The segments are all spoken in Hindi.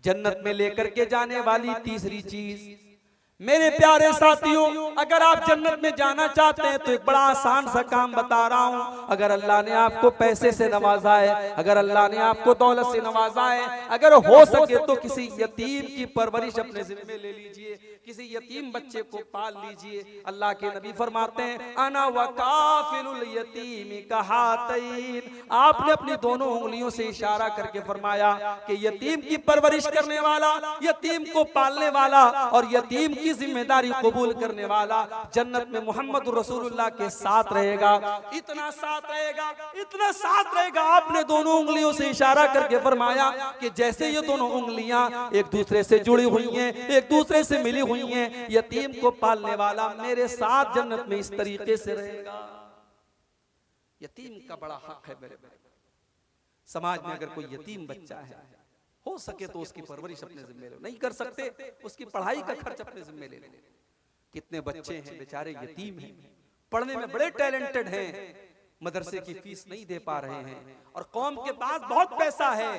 जन्नत में लेकर के जाने वाली तीसरी चीज, मेरे प्यारे साथियों, अगर आप जन्नत में जाना चाहते हैं तो एक बड़ा आसान सा काम बता रहा हूं। अगर अल्लाह ने आपको पैसे से नवाजा है, अगर अल्लाह ने आपको दौलत से नवाजा है, अगर हो सके तो किसी यतीम की परवरिश अपने जिम्मे ले लीजिए, किसी यतीम बच्चे को पाल लीजिए। अल्लाह के नबी फरमाते हैं, अना वकाफिलुल यतीम कहातैन। आपने अपनी दोनों उंगलियों से इशारा करके फरमाया कि यतीम की परवरिश करने वाला, यतीम को पालने वाला और यतीम की जिम्मेदारी कबूल करने वाला जन्नत में मोहम्मद रसूलुल्लाह के साथ रहेगा। इतना साथ रहेगा, इतना साथ रहेगा। आपने दोनों उंगलियों से इशारा करके फरमाया कि जैसे ये दोनों उंगलियां एक दूसरे से जुड़ी हुई हैं, एक दूसरे से मिली हुई हैं, यतीम को पालने वाला मेरे साथ जन्नत में इस तरीके से रहेगा। यतीम का बड़ा हक है मेरे भाई। समाज में अगर कोई यतीम बच्चा है, हो सके तो उसकी परवरिश अपने जिम्मे लो, नहीं कर सकते उसकी पढ़ाई का खर्च अपने जिम्मे ले लो। कितने बच्चे हैं बेचारे यतीम हैं, पढ़ने में बड़े टैलेंटेड हैं, मदरसे की फीस नहीं दे पा रहे हैं, और कौम के पास बहुत पैसा है,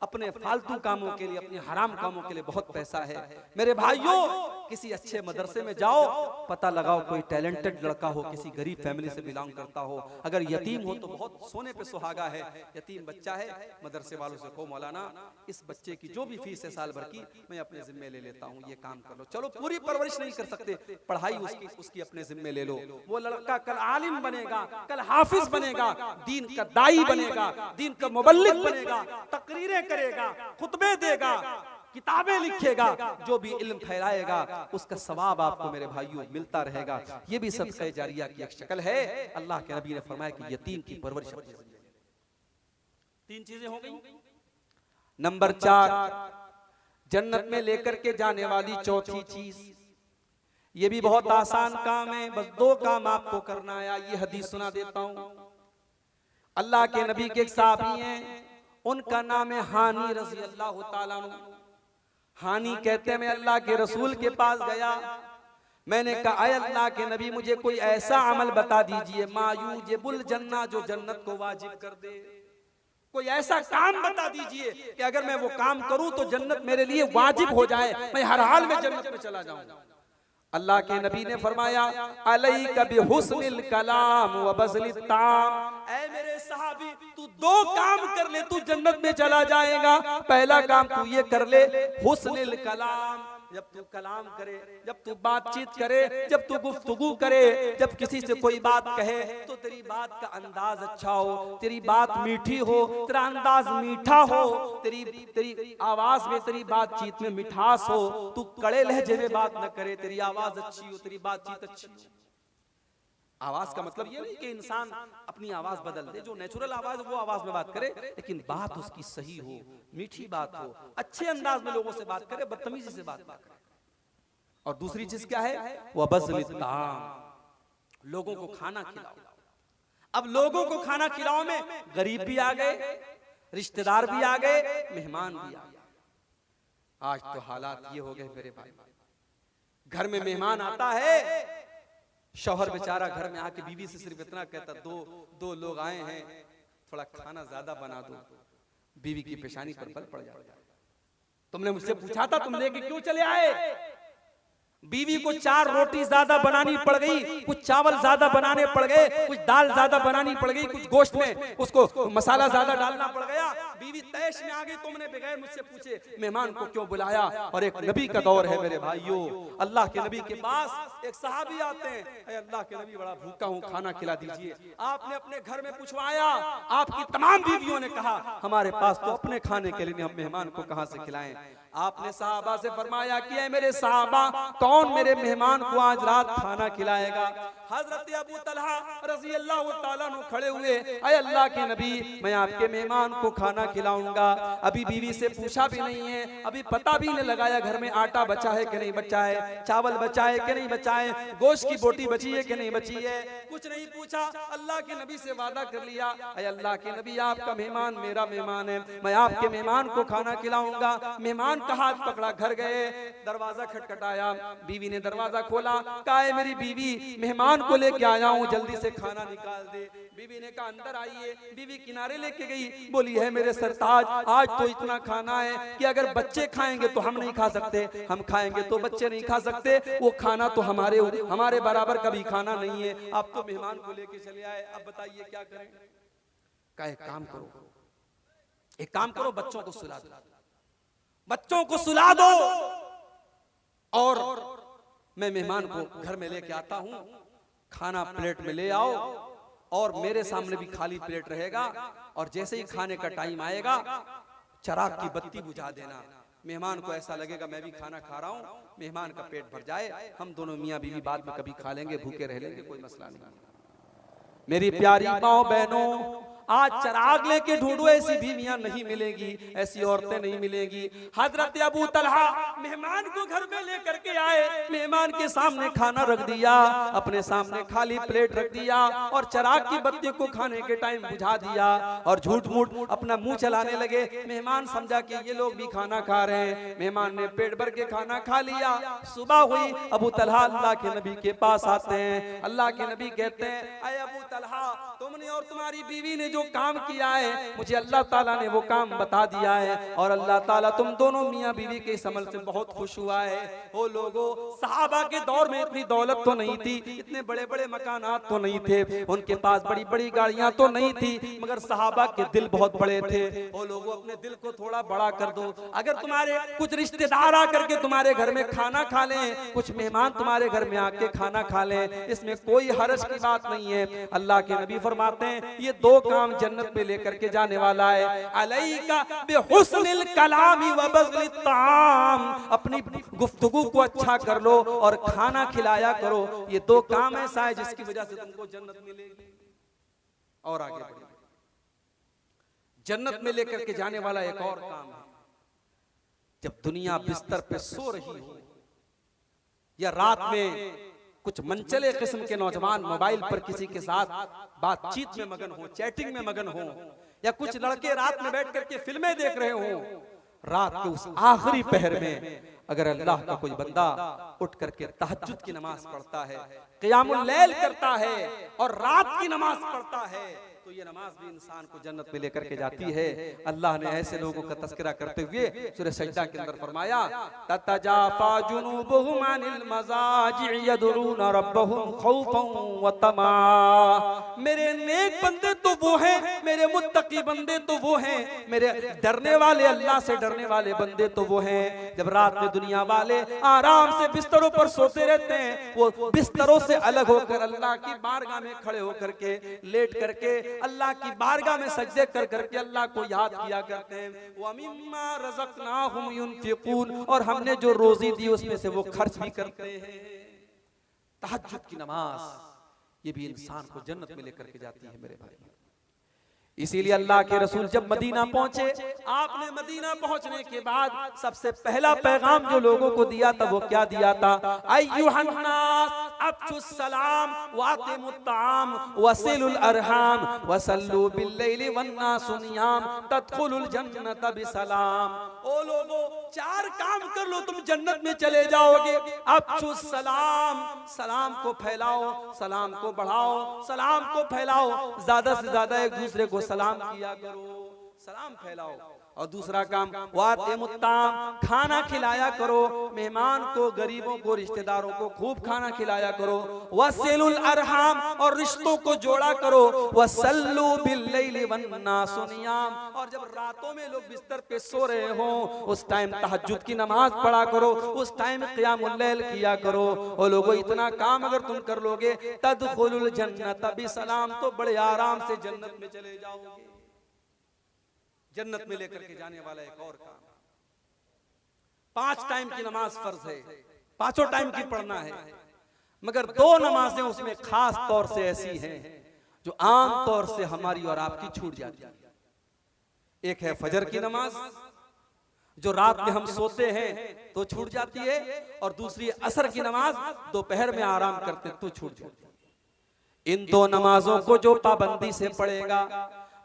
अपने फालतू कामों के लिए, अपने हराम कामों के लिए बहुत पैसा है। मेरे भाइयों, किसी अच्छे मदरसे में जाओ, पता लगाओ कोई टैलेंटेड लड़का हो, किसी गरीब फैमिली से बिलोंग करता हो, अगर यतीम हो तो बहुत सोने पे सुहागा है। यतीम बच्चा है, मदरसे वालों से कहो मौलाना इस बच्चे की जो भी फीस है साल भर की मैं अपने जिम्मे ले लेता हूँ, ये काम कर लो। चलो पूरी परवरिश नहीं कर सकते, पढ़ाई उसकी अपने जिम्मे ले लो। वो लड़का कल आलिम बनेगा, कल हाफिज बनेगा, दीन का दाई बनेगा, दीन का मुबल्लिग बनेगा, तकरीरें करेगा, खुतबे देगा, किताबें लिखेगा, जो भी इल्म फैलाएगा उसका सवाब आपको मेरे भाइयों मिलता रहेगा। ये भी सदक़े जारिया की एक शक्ल है। अल्लाह के नबी ने फरमाया कि यतीम की परवरिश। तीन चीजें हो गई। नंबर 4, जन्नत में लेकर के जाने वाली चौथी चीज, ये भी बहुत आसान काम है, बस 2 काम आपको करना है। ये हदीस सुना देता हूं। अल्लाह के नबी के एक सहाबी हैं, उनका नाम है हानी रज़ी अल्लाह ताला अन्हु। हानी कहते हैं, मैं अल्लाह के रसूल के पास गया, मैंने कहा, अय अल्लाह के नबी मुझे कोई ऐसा अमल बता दीजिए मायूजिबुल जन्नह, जो जन्नत को वाजिब कर दे। कोई ऐसा काम बता दीजिए कि अगर मैं वो काम करूं तो जन्नत मेरे लिए वाजिब हो जाए, मैं हर हाल में जन्नत में चला जाऊं। अल्लाह के नबी ने फरमाया, अलैका बिहुस्निल कलाम व बज़लित ताम। ऐ मेरे सहाबी, तू 2 काम कर ले, तू जन्नत में चला जाएगा। पहला काम तू ये कर ले, हुस्निल कलाम, जब तू कलाम करे, जब तू बातचीत करे, जब तू गुफ्तगू करे, जब किसी से कोई बात कहे तो तेरी बात का अंदाज अच्छा हो, तेरी बात मीठी हो, तेरा अंदाज मीठा हो, तेरी आवाज में, तेरी बातचीत में मिठास हो, तू कड़े लहजे में बात न करे, तेरी आवाज अच्छी हो, तेरी बातचीत अच्छी हो। आवाज का मतलब ये नहीं कि इंसान अपनी आवाज बदल दे, जो नेचुरल आवाज है वो आवाज में बात करे, लेकिन बात उसकी सही हो, मीठी बात हो, अच्छे अंदाज में लोगों से बात करे, बदतमीजी से बात ना करे। और दूसरी चीज क्या है, वह बज़लित ताम, लोगों को खाना खिलाओ। अब लोगों को खाना खिलाओ में गरीब भी आ गए, रिश्तेदार भी आ गए, मेहमान भी आ गए। आज तो हालात ये हो गए मेरे भाई, घर में मेहमान आता है, शौहर बेचारा घर में आके बीवी से सिर्फ इतना कहता, दो लोग आए हैं, थोड़ा खाना ज्यादा बना दो। बीवी की पेशानी पर बल पड़ जाता, तुमने मुझसे पूछा था, तुम लेके क्यों चले आए? बीवी को 4 रोटी ज्यादा बनानी पड़ गई, कुछ चावल ज्यादा बनाने पड़ गए, कुछ दाल ज्यादा बनानी पड़ गई, कुछ गोश्त में उसको मसाला ज्यादा डालना पड़ गया। बीवी तैश में आ गई, तुमने बगैर मुझसे पूछे मेहमान को क्यों बुलाया? और एक नबी का दौर है मेरे भाइयों, अल्लाह के नबी के पास एक सहाबी आते हैं, अरे अल्लाह के नबी बड़ा भूखा हूँ, खाना खिला दीजिए। आपने अपने घर में पूछवाया, आपकी तमाम बीवियों ने कहा हमारे पास तो अपने खाने के लिए, हम मेहमान को कहां से खिलाएं? आपने सहाबा से फरमाया कि ऐ मेरे सहाबा, कौन मेरे मेहमान को आज रात खाना खिलाएगा? हजरत अबू तलहा रज़ी अल्लाह ताला अन्हु खड़े हुए, ऐ अल्लाह के नबी, मैं आपके मेहमान को खाना खिलाऊंगा। अभी बीवी से पूछा भी नहीं है, अभी पता भी नहीं लगाया घर में आटा बचा है कि नहीं बचा है, चावल बचा है कि नहीं बचा है, गोश्त की बोटी बची है कि नहीं बची है, कुछ नहीं पूछा। अल्लाह के नबी से वादा कर लिया, ऐ अल्लाह के नबी, आपका मेहमान मेरा मेहमान है, मैं आपके मेहमान को खाना खिलाऊंगा। मेहमान का हाथ पकड़ा, घर गए, दरवाजा खटखटाया, बीवी ने दरवाजा खोला, कहा है मेरी बीवी मेहमान को लेके आया हूँ, जल्दी से खाना निकाल दे। बीवी ने कहा अंदर आइए। बीवी किनारे लेके गई, बोली है मेरे सरताज आज तो इतना खाना है कि अगर बच्चे खाएंगे तो हम नहीं खा सकते, हम खाएंगे तो बच्चे नहीं खा सकते, वो खाना तो हमारे बराबर कभी खाना नहीं है। आप तो मेहमान को लेके चले आए, अब बताइए क्या करें। कहा एक काम करो, एक काम करो, बच्चों को सुला दो, बच्चों को सुला दो और मैं मेहमान को घर में लेके आता हूं, खाना प्लेट में ले आओ और मेरे सामने भी खाली प्लेट रहेगा और जैसे ही खाने का टाइम आएगा चिराग की बत्ती बुझा देना। मेहमान को ऐसा लगेगा मैं भी खाना खा रहा हूं, मेहमान का पेट भर जाए, हम दोनों मियां बीवी बाद में कभी खा लेंगे, भूखे रह लेंगे, कोई मसला नहीं। मेरी प्यारी माओ बहनों, आज चिराग लेके ढूंढो, ऐसी बीवियां नहीं मिलेगी, ऐसी औरतें नहीं मिलेगी। हजरत अबू तलहा मेहमान को घर में लेकर के आए, मेहमान के सामने खाना रख दिया, अपने सामने खाली प्लेट रख दिया और चिराग की बत्ती को खाने के टाइम बुझा दिया और झूठ मूठ अपना मुंह चलाने लगे। मेहमान समझा कि ये लोग भी खाना खा रहे हैं, मेहमान ने पेट भर के खाना खा लिया। सुबह हुई, अबू तलहा अल्लाह के नबी के पास आते हैं। अल्लाह के नबी कहते हैं अय अबू तलहा, तुमने और तुम्हारी बीवी ने जो काम किया है मुझे अल्लाह ताला ने वो काम बता दिया है और अल्लाह ताला तुम दोनों मियां बीवी के इस अमल से बहुत खुश हुआ है। ओ लोगों, सहाबा के दौर में इतनी दौलत तो नहीं थी, इतने बड़े बड़े मकानात तो नहीं थे, उनके पास बड़ी बड़ी गाड़ियां तो नहीं थी, मगर सहाबा के दिल बहुत बड़े थे। ओ लोगों, अपने दिल को थोड़ा बड़ा कर दो। अगर तुम्हारे कुछ रिश्तेदार आकर के तुम्हारे घर में खाना खा लें, कुछ मेहमान तुम्हारे घर में आके खाना खा लें, इसमें कोई हर्ज की बात नहीं है। अल्लाह के नबी फरमाते हैं ये दो काम जन्नत में लेकर के जाने वाला है। अलैका बिहुस्निल कलामी व बज़्लित ताम, अपनी गुफ्तगू को अच्छा कर लो और खाना खिलाया करो। ये दो काम ऐसा है जिसकी वजह से तुमको जन्नत मिलेगी। और आगे बढ़िए, जन्नत में लेकर के जाने वाला एक और काम है, जब दुनिया बिस्तर पे सो रही हो या रात में कुछ मनचले किस्म के नौजवान मोबाइल पर किसी के साथ बातचीत में मगन हो, चैटिंग में मगन हो, या कुछ लड़के रात में बैठ करके फिल्में देख रहे हो, रात के उस आखिरी पहर में अगर अल्लाह का कोई बंदा उठ करके तहज्जुद की नमाज पढ़ता है, क़ियामुल लैल करता है और रात की नमाज पढ़ता है, तो ये नमाज भी इंसान को जन्नत में लेकर के जाती है। अल्लाह ने ऐसे लोगों का तज़किरा करते हुए सूरह सजदा के अंदर फरमाया, ततजाफा जुनूबुहुम अनिल मज़ाजि'i यदऊना रब्बहुम खौफन व तमा। मेरे नेक बंदे तो वो हैं, मेरे मुत्तकी बंदे तो वो हैं, मेरे डरने वाले, अल्लाह से डरने वाले बंदे तो वो हैं। जब रात में दुनिया वाले आराम से बिस्तरों पर सोते रहते हैं, वो बिस्तरों से अलग होकर अल्लाह की बारगाह में खड़े होकर के, लेट करके अल्लाह की बारगाह में सजदे कर करके अल्लाह को याद किया करते हैं। व मिम्मा रज़क़नाहुम युनफ़िक़ून, और हमने जो रोजी दी उसमें से वो खर्च भी करते हैं। तहज्जुद की नमाज ये भी इंसान को जन्नत में लेकर के जाती है मेरे भाई। इसीलिए अल्लाह के रसूल जब मदीना पहुंचे, आपने मदीना पहुंचने के बाद सबसे पहला पैगाम जो लोगों को दिया था वो क्या दिया था? अय्युहन्नास अफ्शुस सलाम वातिमुत ताम वसिलुल अरहाम वसल्लु बिल्लैलि वन्नासु नियाम तदखुलुल जन्नत बिसलाम। ओ लोगों, चार काम कर लो तुम जन्नत में चले जाओगे। अफ्शुस सलाम, सलाम को फैलाओ, सलाम को बढ़ाओ, सलाम को फैलाओ, ज्यादा से ज्यादा एक दूसरे को सलाम किया करो, सलाम फैलाओ। और दूसरा काम वातिमुत ताम, खाना खिलाया करो, मेहमान को, गरीबों को, रिश्तेदारों को खूब खाना खिलाया करो। वसिलुल अरहाम, और रिश्तों को जोड़ा करो। वसल्लु बिल्लैलि वन्नासु नियाम, और जब रातों में लोग बिस्तर पे सो रहे हो उस टाइम तहज्जुद की नमाज पढ़ा करो, उस टाइम क़ियामुल लैल किया करो। और लोगों, इतना काम अगर तुम कर लोगे तदखुलुल जन्नत बिसलाम, तो बड़े आराम से जन्नत में चले जाओगे। जन्नत में लेकर के जाने वाला एक और काम, 5 टाइम की नमाज फर्ज है, 5 टाइम की पढ़ना है, मगर 2 नमाजें उसमें खास तौर से ऐसी हैं जो आम तौर से हमारी और आपकी छूट जाती है। एक है फजर की नमाज, जो रात में हम सोते हैं तो छूट जाती है, और दूसरी असर की नमाज, दोपहर में आराम करते तो छूट जाती है। इन 2 नमाजों को जो पाबंदी से पढ़ेगा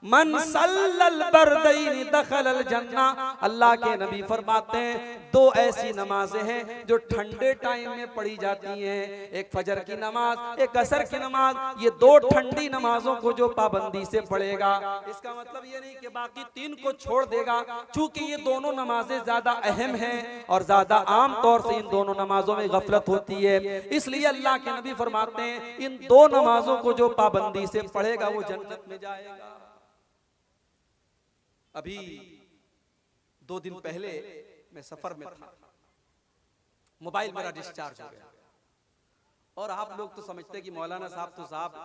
मन सल्लल बरदैन दखलल जन्ना। अल्लाह के नबी फरमाते हैं दो ऐसी नमाजें हैं जो ठंडे टाइम में पढ़ी जाती हैं, एक फजर की नमाज, एक असर की नमाज। ये दो ठंडी नमाजों को जो पाबंदी से पढ़ेगा, इसका मतलब ये नहीं कि बाकी तीन को छोड़ देगा, चूंकि ये दोनों नमाजें ज्यादा अहम हैं और ज्यादा आम तौर से इन दोनों नमाजों में गफलत होती है, इसलिए अल्लाह के नबी फरमाते हैं इन दो नमाजों को जो पाबंदी से पढ़ेगा वो जन्नत में जाएगा। अभी 2 दिन पहले मैं सफर में था, मोबाइल मेरा डिस्चार्ज हो गया। और आप लोग तो समझते हैं कि मौलाना साहब तो साहब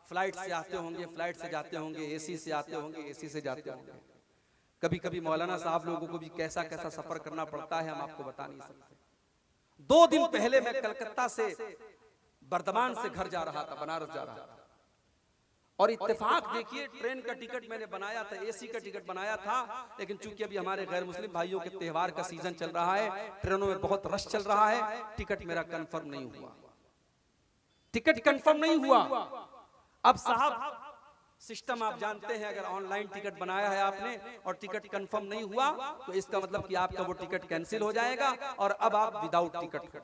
फ्लाइट से आते होंगे, फ्लाइट से जाते होंगे, एसी से आते होंगे, एसी से जाते होंगे। कभी कभी मौलाना साहब लोगों को भी कैसा कैसा सफर करना पड़ता है हम आपको बता नहीं सकते। 2 दिन पहले मैं कलकत्ता से बर्दमान से घर जा रहा था, बनारस जा रहा था, और इत्तेफाक देखिए ट्रेन का टिकट मैंने बनाया था, एसी का टिकट बनाया था, लेकिन चूंकि अभी हमारे गैर मुस्लिम भाइयों के त्योहार का सीजन चल रहा है, ट्रेनों में बहुत रश चल रहा है, टिकट मेरा कंफर्म नहीं हुआ, टिकट कंफर्म नहीं हुआ। अब साहब सिस्टम आप जानते हैं, अगर ऑनलाइन टिकट बनाया है आपने और टिकट कंफर्म नहीं हुआ तो इसका मतलब कि आपका वो टिकट कैंसिल हो जाएगा और अब आप विदाउट टिकट।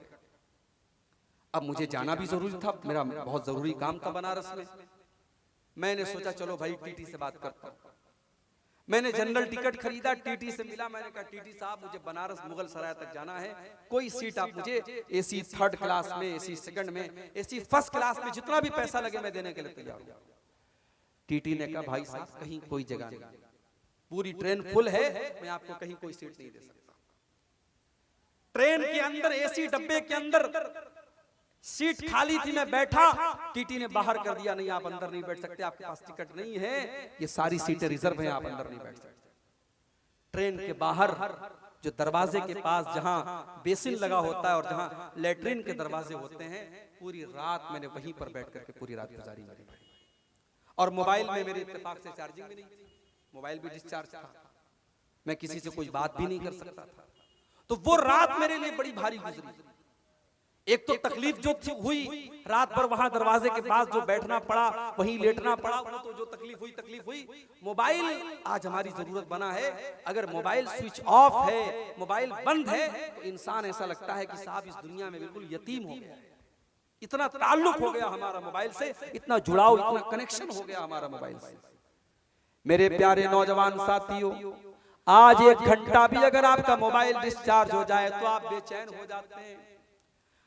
अब मुझे जाना भी जरूरी था, मेरा बहुत जरूरी काम था बनारस में। मैंने सोचा चलो भाई टीटी से बात करता हूं। मैंने जनरल टिकट खरीदा, टीटी से मिला, मैंने कहा टीटी साहब मुझे बनारस मुगल सराय तक जाना है, कोई सीट आप मुझे एसी 3rd क्लास में, एसी 2nd में, एसी 1st क्लास में, जितना भी पैसा लगे मैं देने के लिए तैयार हूं। टीटी ने कहा भाई साहब कहीं कोई जगह नहीं, पूरी ट्रेन फुल है, मैं आपको कहीं कोई सीट नहीं दे सकता। ट्रेन के अंदर एसी डब्बे के अंदर सीट खाली थी, मैं बैठा, टीटी ने बाहर कर दिया, नहीं आप अंदर नहीं बैठ सकते, आपके पास टिकट नहीं है, ये सारी सीटें रिजर्व हैं, आप अंदर नहीं बैठ सकते। ट्रेन के बाहर जो दरवाजे के पास जहां बेसिन लगा होता है और जहां लेटरिन के दरवाजे होते हैं, पूरी रात मैंने वहीं पर बैठ करके पूरी रात गुजारी मेरे भाई। और मोबाइल में मेरे इत्तेफाक से चार्जिंग भी नहीं थी, मोबाइल भी डिस्चार्ज था, मैं किसी से कोई बात भी नहीं कर सकता था। तो वो रात मेरे लिए बड़ी भारी गुजरी। एक तो तकलीफ जो हुई रात भर वहां दरवाजे के पास जो बैठना पड़ा, वहीं लेटना पड़ा, वो तो जो तकलीफ हुई। मोबाइल आज हमारी जरूरत बना है, अगर मोबाइल स्विच ऑफ है, मोबाइल बंद है, तो इंसान ऐसा लगता है कि साहब इस दुनिया में बिल्कुल यतीम हो गया है। इतना ताल्लुक हो गया हमारा मोबाइल से, इतना जुड़ाव, इतना कनेक्शन हो गया हमारा मोबाइल से। मेरे प्यारे नौजवान साथियों, आज 1 घंटा भी अगर आपका मोबाइल डिस्चार्ज हो जाए तो आप बेचैन हो जाते हैं।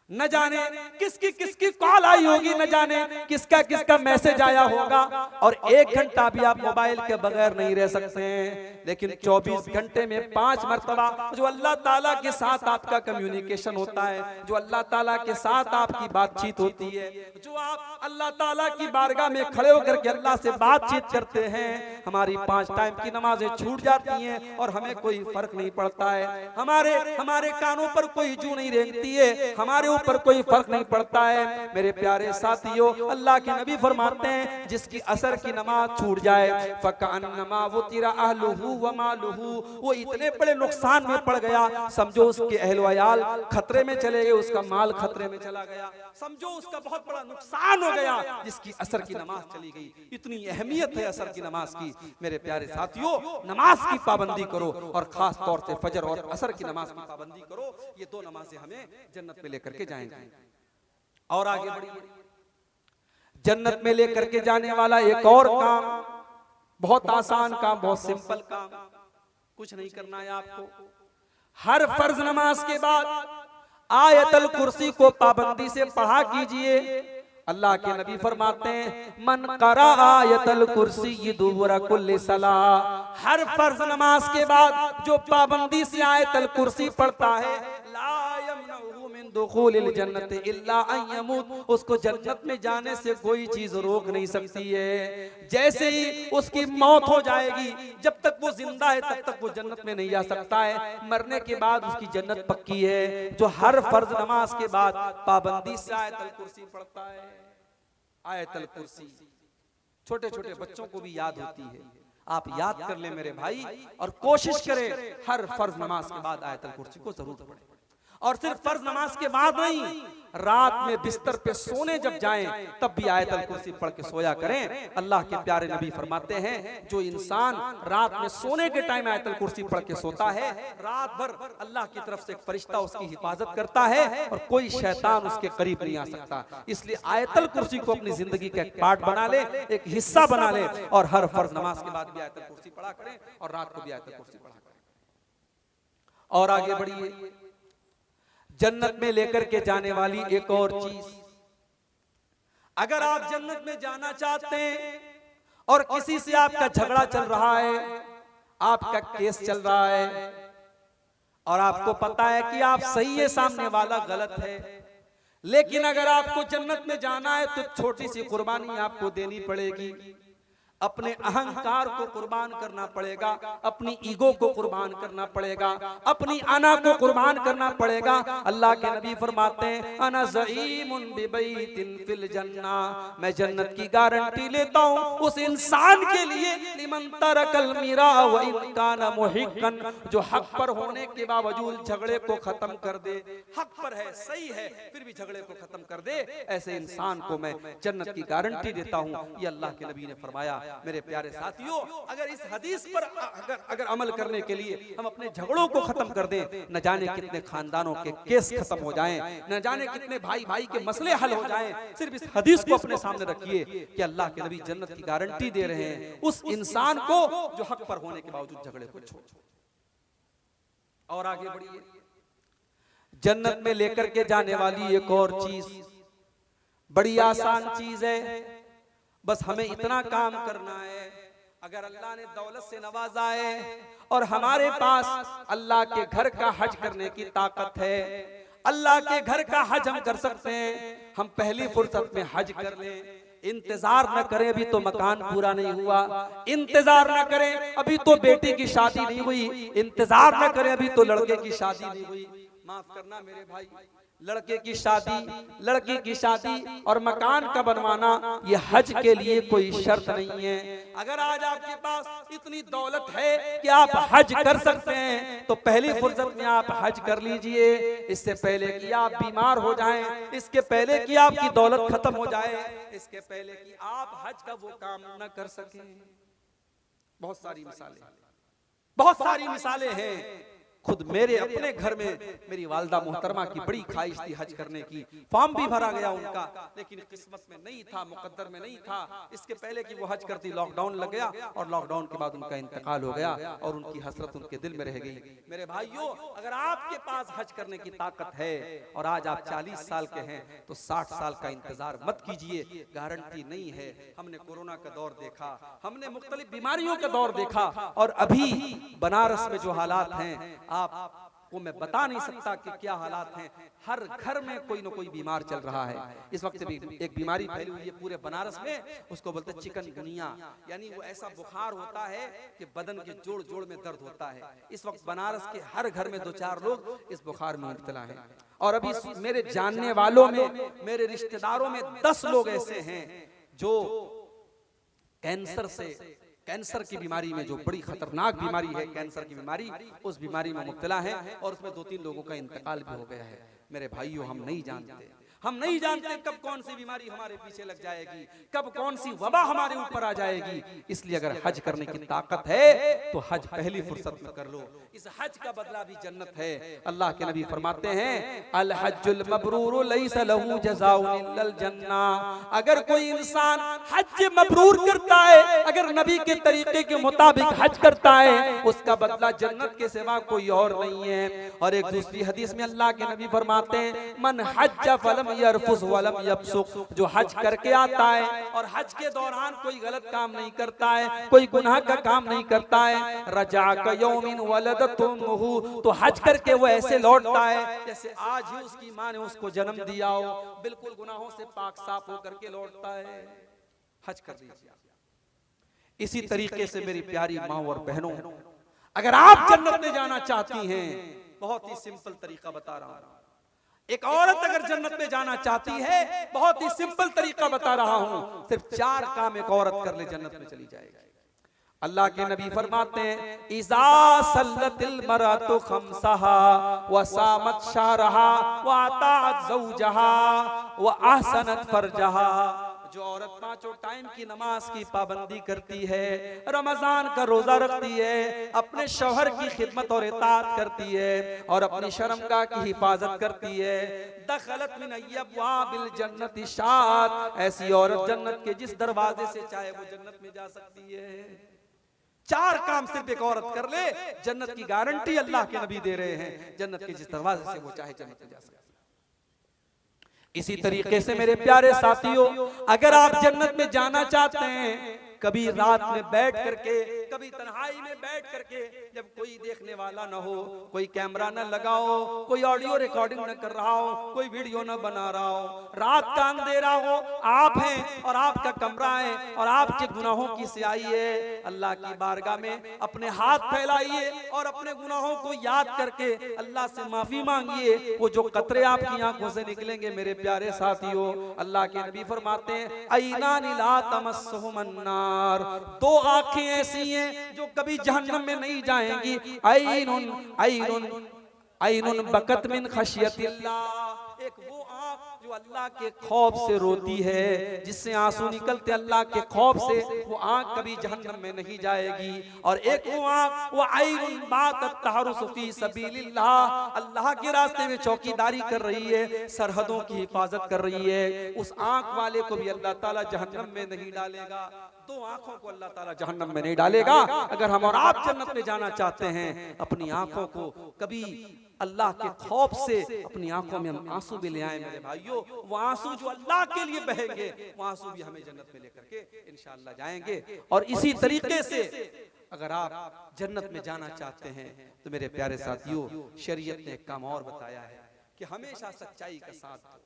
न जाने किसकी किसकी कॉल आई होगी, न जाने किसका किसका मैसेज आया होगा, और 1 घंटा भी आप मोबाइल के बगैर नहीं रह सकते हैं। लेकिन 24 घंटे में 5 मर्तबा जो अल्लाह ताला के साथ आपका कम्युनिकेशन होता है, जो अल्लाह ताला के साथ आपकी बातचीत होती है, जो आप अल्लाह ताला की बारगाह में खड़े होकर के अल्लाह से बातचीत करते हैं, हमारी 5 टाइम की नमाजें छूट जाती हैं और हमें कोई फर्क नहीं पड़ता है। हमारे कानों पर कोई जू नहीं रेंगती है, हमारे ऊपर कोई फर्क नहीं पड़ता है। मेरे प्यारे साथियों, अल्लाह के नबी फरमाते हैं जिसकी असर की नमाज छूट जाए, फकअन्नमा वुतिरा अहलुहु व मालुहु, वो इतने बड़े नुकसान में पड़ गया, समझो उसके अहल व अयाल खतरे में चले गए, उसका माल खतरे में चला गया, समझो उसका बहुत बड़ा नुकसान हो गया जिसकी असर की नमाज चली गई। इतनी अहमियत है असर की नमाज की। मेरे प्यारे साथियों, नमाज की पाबंदी करो और खास तौर से फजर और असर की नमाज की पाबंदी करो। ये 2 नमाजें हमें जन्नत में लेकर के जाएंगे। और आगे बढ़िए, जन्नत में लेकर के जाने वाला एक और काम, बहुत आसान काम, बहुत सिंपल काम, कुछ नहीं करना है आपको। हर फर्ज नमाज के बाद आयतल कुर्सी को पाबंदी से पढ़ा कीजिए। अल्लाह के नबी फरमाते हैं मन करा आयतल कुर्सी दुबुरा कुल्ली सलाह, हर फर्ज नमाज के बाद जो पाबंदी से आयतल कुर्सी पढ़ता है, ला यमनहु मिन दुखूलिल जन्नत इल्ला अन यमूत, उसको जन्नत में जाने से कोई चीज रोक नहीं सकती है। जैसे ही उसकी मौत हो जाएगी, जब तक वो जिंदा है तब तक वो जन्नत में नहीं जा सकता है, मरने के बाद उसकी जन्नत पक्की है। जो हर फर्ज नमाज के बाद पाबंदी से आयतल कुर्सी पढ़ता है, आयतल कुर्सी छोटे छोटे बच्चों को भी याद होती है, आप याद कर ले मेरे भाई, और कोशिश करें हर फर्ज नमाज के बाद आयतल कुर्सी को जरूर पढ़ें। और सिर्फ फर्ज नमाज के बाद नहीं, रात में बिस्तर पे सोने जब जाएं तब भी आयतल कुर्सी पढ़ के सोया करें। अल्लाह के प्यारे नबी फरमाते हैं जो इंसान रात में सोने के टाइम आयतल कुर्सी पढ़ के सोता है, रात भर अल्लाह की तरफ से एक फरिश्ता उसकी हिफाजत करता है और कोई शैतान उसके करीब नहीं आ सकता। इसलिए आयतल कुर्सी को अपनी जिंदगी का एक पार्ट बना ले, एक हिस्सा बना ले और हर फर्ज नमाज के बाद भी आयतल कुर्सी पढ़ा करें और रात को भी आयतल कुर्सी पढ़ा करें। और आगे बढ़िए, जन्नत में लेकर के जाने वाली एक और चीज, अगर आप जन्नत में जाना चाहते हैं और किसी से आपका झगड़ा चल रहा है, आपका केस चल रहा है और आपको पता है कि आप सही है, सामने वाला गलत है, लेकिन अगर आपको जन्नत में जाना है तो छोटी सी कुर्बानी आपको देनी पड़ेगी। अपने अहंकार को कुर्बान करना पड़ेगा, अपनी ईगो को कुर्बान करना पड़ेगा, अपनी अना को कुर्बान करना पड़ेगा। अल्लाह के नबी फरमाते हैं अना ज़ईमुन बिबैतिन फिल जन्ना, मैं जन्नत की गारंटी लेता हूँ उस इंसान के लिए लिमन तरकल मिरा व इन काना मुहिक्कन, जो हक पर होने के बावजूद झगड़े को खत्म कर दे, हक पर है, सही है, फिर भी झगड़े को खत्म कर दे, ऐसे इंसान को मैं जन्नत की गारंटी देता हूँ। ये अल्लाह के नबी ने फरमाया। मेरे प्यारे साथियों, अगर इस हदीस पर अगर अमल करने के लिए हम अपने झगड़ों को खत्म कर दें, न जाने कितने खानदानों के केस खत्म हो जाएं, न जाने कितने भाई भाई के मसले हल हो जाएं। सिर्फ इस हदीस को अपने सामने रखिए कि अल्लाह के नबी जन्नत की गारंटी दे रहे हैं उस इंसान को जो हक पर होने के बावजूद झगड़े को छोड़। और आगे बढ़िए, जन्नत में लेकर के जाने वाली एक और चीज, बड़ी आसान चीज है, बस हमें इतना काम करना है। अगर अल्लाह ने दौलत से नवाजा है और हमारे पास अल्लाह के घर का हज करने की ताकत है, अल्लाह के घर का हज हम कर सकते हैं, हम पहली फुर्सत में हज कर लें। इंतजार न करें अभी तो मकान पूरा नहीं हुआ, इंतजार न करें अभी तो बेटी की शादी नहीं हुई, इंतजार न करें अभी तो लड़के की शादी नहीं हुई। माफ करना मेरे भाई, लड़के की शादी, लड़की की शादी और मकान का बनवाना ये हज के लिए कोई शर्त नहीं है। अगर आज आपके पास इतनी दौलत है कि आप हज कर सकते हैं तो पहली फुर्सत में आप हज कर लीजिए, इससे पहले कि आप बीमार हो जाएं, इसके पहले कि आपकी दौलत खत्म हो जाए, इसके पहले कि आप हज का वो काम न कर सकें। बहुत सारी मिसालें, बहुत सारी मिसालें हैं। खुद मेरे अपने घर में मेरी वालदा मोहतरमा की बड़ी ख्वाहिश थी हज करने की, फॉर्म भी भरा गया उनका, लेकिन किस्मत में नहीं था, मुकद्दर में नहीं था। इसके पहले कि वो हज करती लॉकडाउन लग गया और लॉकडाउन के बाद उनका इंतकाल हो गया और उनकी हसरत उनके दिल में रह गई। मेरे भाइयों, अगर आपके पास हज करने की ताकत है और आज आप 40 साल के हैं तो 60 साल का इंतजार मत कीजिए, गारंटी नहीं है। हमने कोरोना का दौर देखा, हमने मुख्तलिफ बीमारियों का दौर देखा और अभी बनारस में जो हालात हैं आपको मैं बता नहीं सकता कि क्या हालात हैं। हर घर में कोई ना कोई बीमार चल रहा है। इस वक्त भी एक बीमारी फैली हुई है पूरे बनारस में, उसको बोलते हैं चिकनगुनिया, यानी वो ऐसा बुखार होता है कि बदन के जोड़ जोड़ में दर्द होता है। इस वक्त बनारस के हर घर में 2-4 लोग इस बुखार में मुब्तला हैं और अभी मेरे जानने वालों में, मेरे रिश्तेदारों में 10 लोग ऐसे हैं जो कैंसर की बीमारी में, जो बड़ी खतरनाक बीमारी है कैंसर की बीमारी, उस बीमारी में मुब्तला है और उसमें 2-3 लोगों का इंतकाल भी हो गया है। मेरे भाइयों, हम नहीं जानते कब कौन सी बीमारी हमारे पीछे लग जाएगी, कब कौन सी वबा हमारे ऊपर आ जाएगी। इसलिए अगर हज करने की ताकत है तो हज पहली फुर्सत में कर लो, इस हज का बदला भी जन्नत है। अल्लाह के नबी फरमाते हैं अल हज्जुल मबरूर लैसा लहू जज़ाउन इल्लल जन्ना, अगर कोई इंसान हज मबरूर करता है, अगर नबी के तरीके के मुताबिक हज करता है, उसका बदला जन्नत के सिवा कोई और नहीं है। और एक दूसरी हदीस में अल्लाह के नबी फरमाते हैं मन हज्ज फलम यरफुस वलम यफसुक, जो हज करके आता है और हज के दौरान कोई गलत काम नहीं करता है, कोई गुनाह का काम नहीं करता है, रजा का यौमिन वलदतुमुहु, तो हज करके वो ऐसे लौटता है जैसे आज ही उसकी माँ ने उसको जन्म दिया हो, बिल्कुल गुनाहों से पाक साफ होकर के लौटता है। हज कर लीजिए। इसी तरीके से मेरी प्यारी माँ और बहनों, अगर आप जन्नत में जाना चाहती हैं, बहुत ही सिंपल तरीका बता रहा हूं। एक औरत अगर जन्नत में जाना चाहती है, बहुत ही सिंपल तरीका बता रहा हूं, सिर्फ 4 काम एक औरत कर ले जन्नत में चली जाएगी। अल्लाह के नबी फरमाते हैं इज़ा सल्लतिल मरातु खम्सहा व सामत शहरहा व अताअत ज़ौजहा व अहसनत फरजहा, जो औरत पांचों टाइम की नमाज की पाबंदी करती है, रमजान का रोजा रखती है, अपने शौहर की खिदमत और इताअत करती है और अपनी शर्मगाह की हिफाजत करती है, दखलत मिन अब्वाबिल जन्नति शात, ऐसी औरत जन्नत के जिस दरवाजे से चाहे वो जन्नत में जा सकती है। चार काम सिर्फ एक औरत कर ले, जन्नत की गारंटी अल्लाह के नबी दे रहे हैं, जन्नत के जिस दरवाजे से वो चाहे जन्नत में जा सकती है। इसी तरीके से मेरे प्यारे साथियों, अगर आप जन्नत में जाना चाहते हैं, कभी रात में बैठ करके, कभी तन्हाई में बैठ करके, जब कोई देखने वाला ना हो, कोई कैमरा ना लगाओ, कोई ऑडियो रिकॉर्डिंग न कर रहा हो, कोई वीडियो न बना रहा हो, रात का अंधेरा हो, आप हैं और आपका कमरा है और आपके गुनाहों की स्याही है, अल्लाह की बारगाह में अपने हाथ फैलाइए और अपने गुनाहों को याद करके अल्लाह से माफी मांगिए। वो जो कतरे आपकी आंखों से निकलेंगे मेरे प्यारे साथियों, अल्लाह के नबी फरमाते हैं ऐनानी ला तमस्सुहुमुन नार, दो आंखें ऐसी हैं जो कभी जहन्नम में नहीं जाएंगी, ऐनुन ऐनुन ऐनुन बकत मिन खशियतिल्लाह, एक वो आंख जो अल्लाह के खौफ से रोती है, जिससे आंसू निकलते अल्लाह के खौफ से, वो आंख कभी जहन्नम में नहीं जाएगी। और एक वो आंख वो ऐनुन बातत तहरुसु फी सबीलिल्लाह, अल्लाह के रास्ते में चौकीदारी कर रही है, सरहदों की हिफाजत कर रही है, उस आंख वाले को भी अल्लाह ताला जहन्नम में नहीं डालेगा। दो आंखों को अल्लाह ताला जहन्नम में नहीं डालेगा। अगर हम और आप जन्नत में जाना चाहते हैं, अपनी आंखों को कभी अल्लाह के खौफ से अपनी आंखों में हम आंसू भी ले आए मेरे भाइयों, वो आंसू जो अल्लाह के लिए बहेंगे, वो आंसू भी हमें जन्नत में लेकर के इंशाअल्लाह जाएंगे। और इसी तरीके से अगर आप जन्नत में जाना चाहते हैं तो मेरे प्यारे साथियों, शरीयत ने एक काम और बताया है कि हमेशा सच्चाई का साथ दो,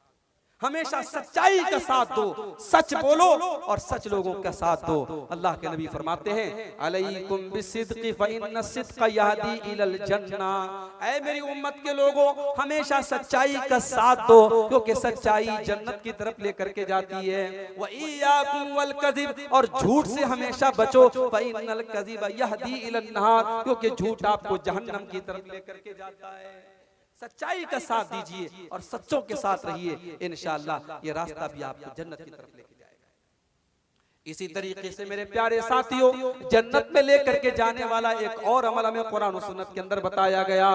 हमेशा सच्चाई का साथ दो, सच बोलो और सच लोगों का साथ दो। अल्लाह के नबी फरमाते हैं अलैकुम बिसिद्क़ि फ़इन्न सिद्क़ यहदी इलल जन्ना, ऐ मेरी उम्मत के लोगों, हमेशा सच्चाई का साथ दो, क्योंकि सच्चाई जन्नत की तरफ लेकर के जाती है। व इय्याकुम वल कज़िब, और झूठ से हमेशा बचो, फ़इन्नल कज़िब यहदी इलन नार, क्योंकि झूठ आपको जहन्नम की तरफ लेकर के जाता है। सच्चाई का साथ दीजिए और सच्चों के साथ रहिए, इंशाअल्लाह ये रास्ता भी आपको जन्नत की तरफ लेके जाएगा। इसी तरीके से मेरे प्यारे साथियों, जन्नत में लेकर के जाने वाला एक और अमल हमें कुरान और सुन्नत के अंदर बताया गया।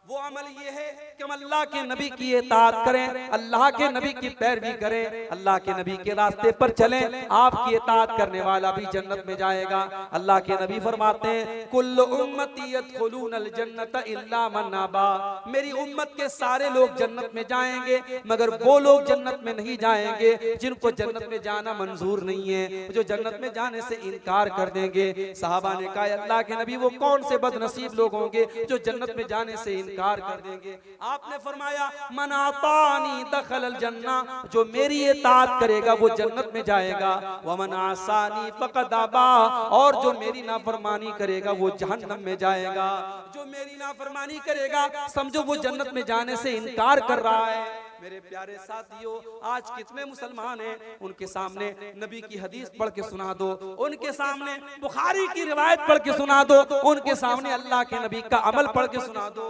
वो अमल ये है कि हम अल्लाह के नबी की इताअत करें, अल्लाह के नबी की पैरवी करें, अल्लाह के नबी के रास्ते पर चलें। आपकी इताअत करने वाला भी जन्नत में जाएगा। अल्लाह के नबी फरमाते हैं कुल्लु उम्मती यदखुलूनल जन्नत इल्ला मन अबा, मेरी उम्मत के सारे लोग जन्नत में जाएंगे मगर वो लोग जन्नत में नहीं जाएंगे जिनको जन्नत में जाना मंजूर नहीं है, जो जन्नत में जाने से इनकार कर देंगे। सहाबा ने कहा अल्लाह के नबी वो कौन से बदनसीब लोग होंगे जो जन्नत में जाने से इनकार कर देंगे? आपने फरमाया मन आतानी दखलल जन्ना, जो मेरी इताअत करेगा वो जन्नत में जाएगा। व मन आसानी फक़द अबा, और जो मेरी नाफरमानी करेगा वो जहन्नम में जाएगा। जो मेरी नाफरमानी करेगा समझो वो जन्नत में जाने से इनकार कर रहा है। मेरे प्यारे साथियों, आज कितने मुसलमान हैं, उनके सामने नबी की हदीस पढ़ के सुना दो, उनके सामने बुखारी की रिवायत पढ़ के सुना दो, उनके सामने अल्लाह के नबी का अमल पढ़ के सुना दो,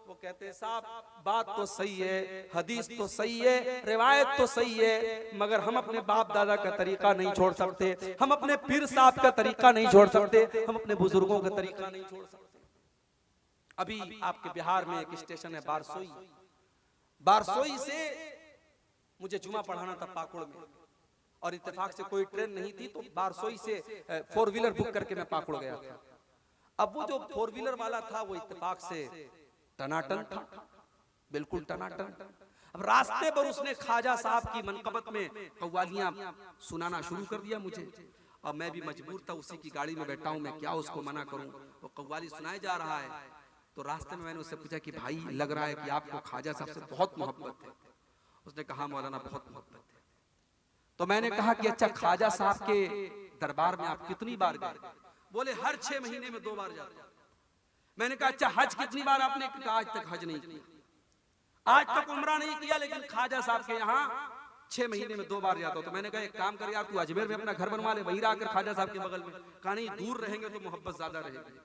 वो कहते हैं साहब बात तो सही है, हदीस तो सही है, रिवायत तो सही है, मगर हम अपने बाप दादा का तरीका नहीं छोड़ सकते, हम अपने पीर साहब का तरीका नहीं छोड़ सकते, हम अपने बुजुर्गों का तरीका नहीं छोड़ सकते। अभी आपके बिहार में एक स्टेशन है बारसोई, बारसोई से मुझे जुमा पढ़ाना था पाकुड़ में, और इत्तेफाक से कोई ट्रेन नहीं थी तो बारसोई से 4 व्हीलर बुक करके मैं पाकुड़ गया था। अब वो जो 4 व्हीलर वाला था वो इत्तेफाक से टनाटन था, बिल्कुल टनाटन। अब रास्ते पर उसने ख्वाजा साहब की मनकबत में कव्वालियां सुनाना शुरू कर दिया मुझे, और मैं भी मजबूर था, उसी की गाड़ी में बैठा हूं, मैं क्या उसको मना करूं, वो कव्वाली सुनाए जा रहा है। तो रास्ते में मैंने उससे पूछा कि भाई लग रहा है कि आपको ख्वाजा साहब से बहुत मोहब्बत है। उसने कहा मौलाना बहुत मोहब्बत है। तो मैंने कहा कि अच्छा ख्वाजा साहब के दरबार में आप कितनी बार गए? बोले हर 6 महीने में 2 बार जाते। मैंने कहा अच्छा हज कितनी बार आपने? कहा आज तक हज नहीं किया, आज तक उम्रा नहीं किया, लेकिन ख्वाजा साहब के यहाँ 6 महीने में 2 बार जाता हूँ। तो मैंने कहा एक काम करिए, आप तू अजमेर में अपना घर बनवा ले, वहीं आकर ख्वाजा साहब के बगल में। कहा नहीं, दूर रहेंगे तो मोहब्बत ज्यादा रहेगी।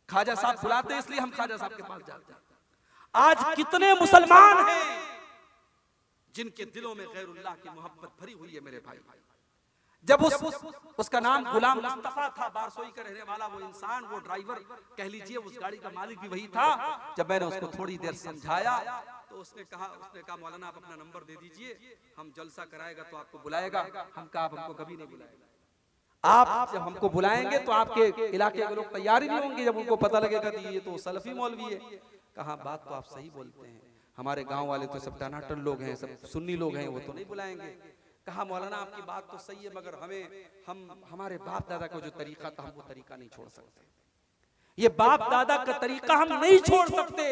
ख्वाजा साहब बुलाते हैं इसलिए हम ख्वाजा साहब के पास जाते हैं। आज कितने मुसलमान हैं जिनके दिलों में गैरुल्लाह की मोहब्बत भरी हुई है मेरे भाई। जब उसका नाम गुलाम मुस्तफा था, बारसोई का रहने वाला वो इंसान, वो ड्राइवर कह लीजिए, उस गाड़ी का मालिक भी वही था। जब मैंने उसको थोड़ी देर समझाया तो उसने कहा मौलाना आप अपना नंबर दे दीजिए, हम जलसा कराएगा तो आपको बुलाएगा। हम कहा आप हमको कभी नहीं बुलाएगा, आप जब हमको बुलाएंगे तो आपके इलाके के लोग तैयार ही नहीं होंगे जब उनको पता लगेगा कि ये तो सलफी मौलवी है। कहा बात तो आप सही बोलते हैं, हमारे गांव वाले तो सब टनाटन लोग हैं, सब सुन्नी लोग हैं, वो तो नहीं बुलाएंगे। कहा मौलाना आपकी बात तो सही है, मगर हमारे बाप दादा का जो तरीका था हम वो तरीका नहीं छोड़ सकते। ये बाप दादा का तरीका हम नहीं छोड़ सकते।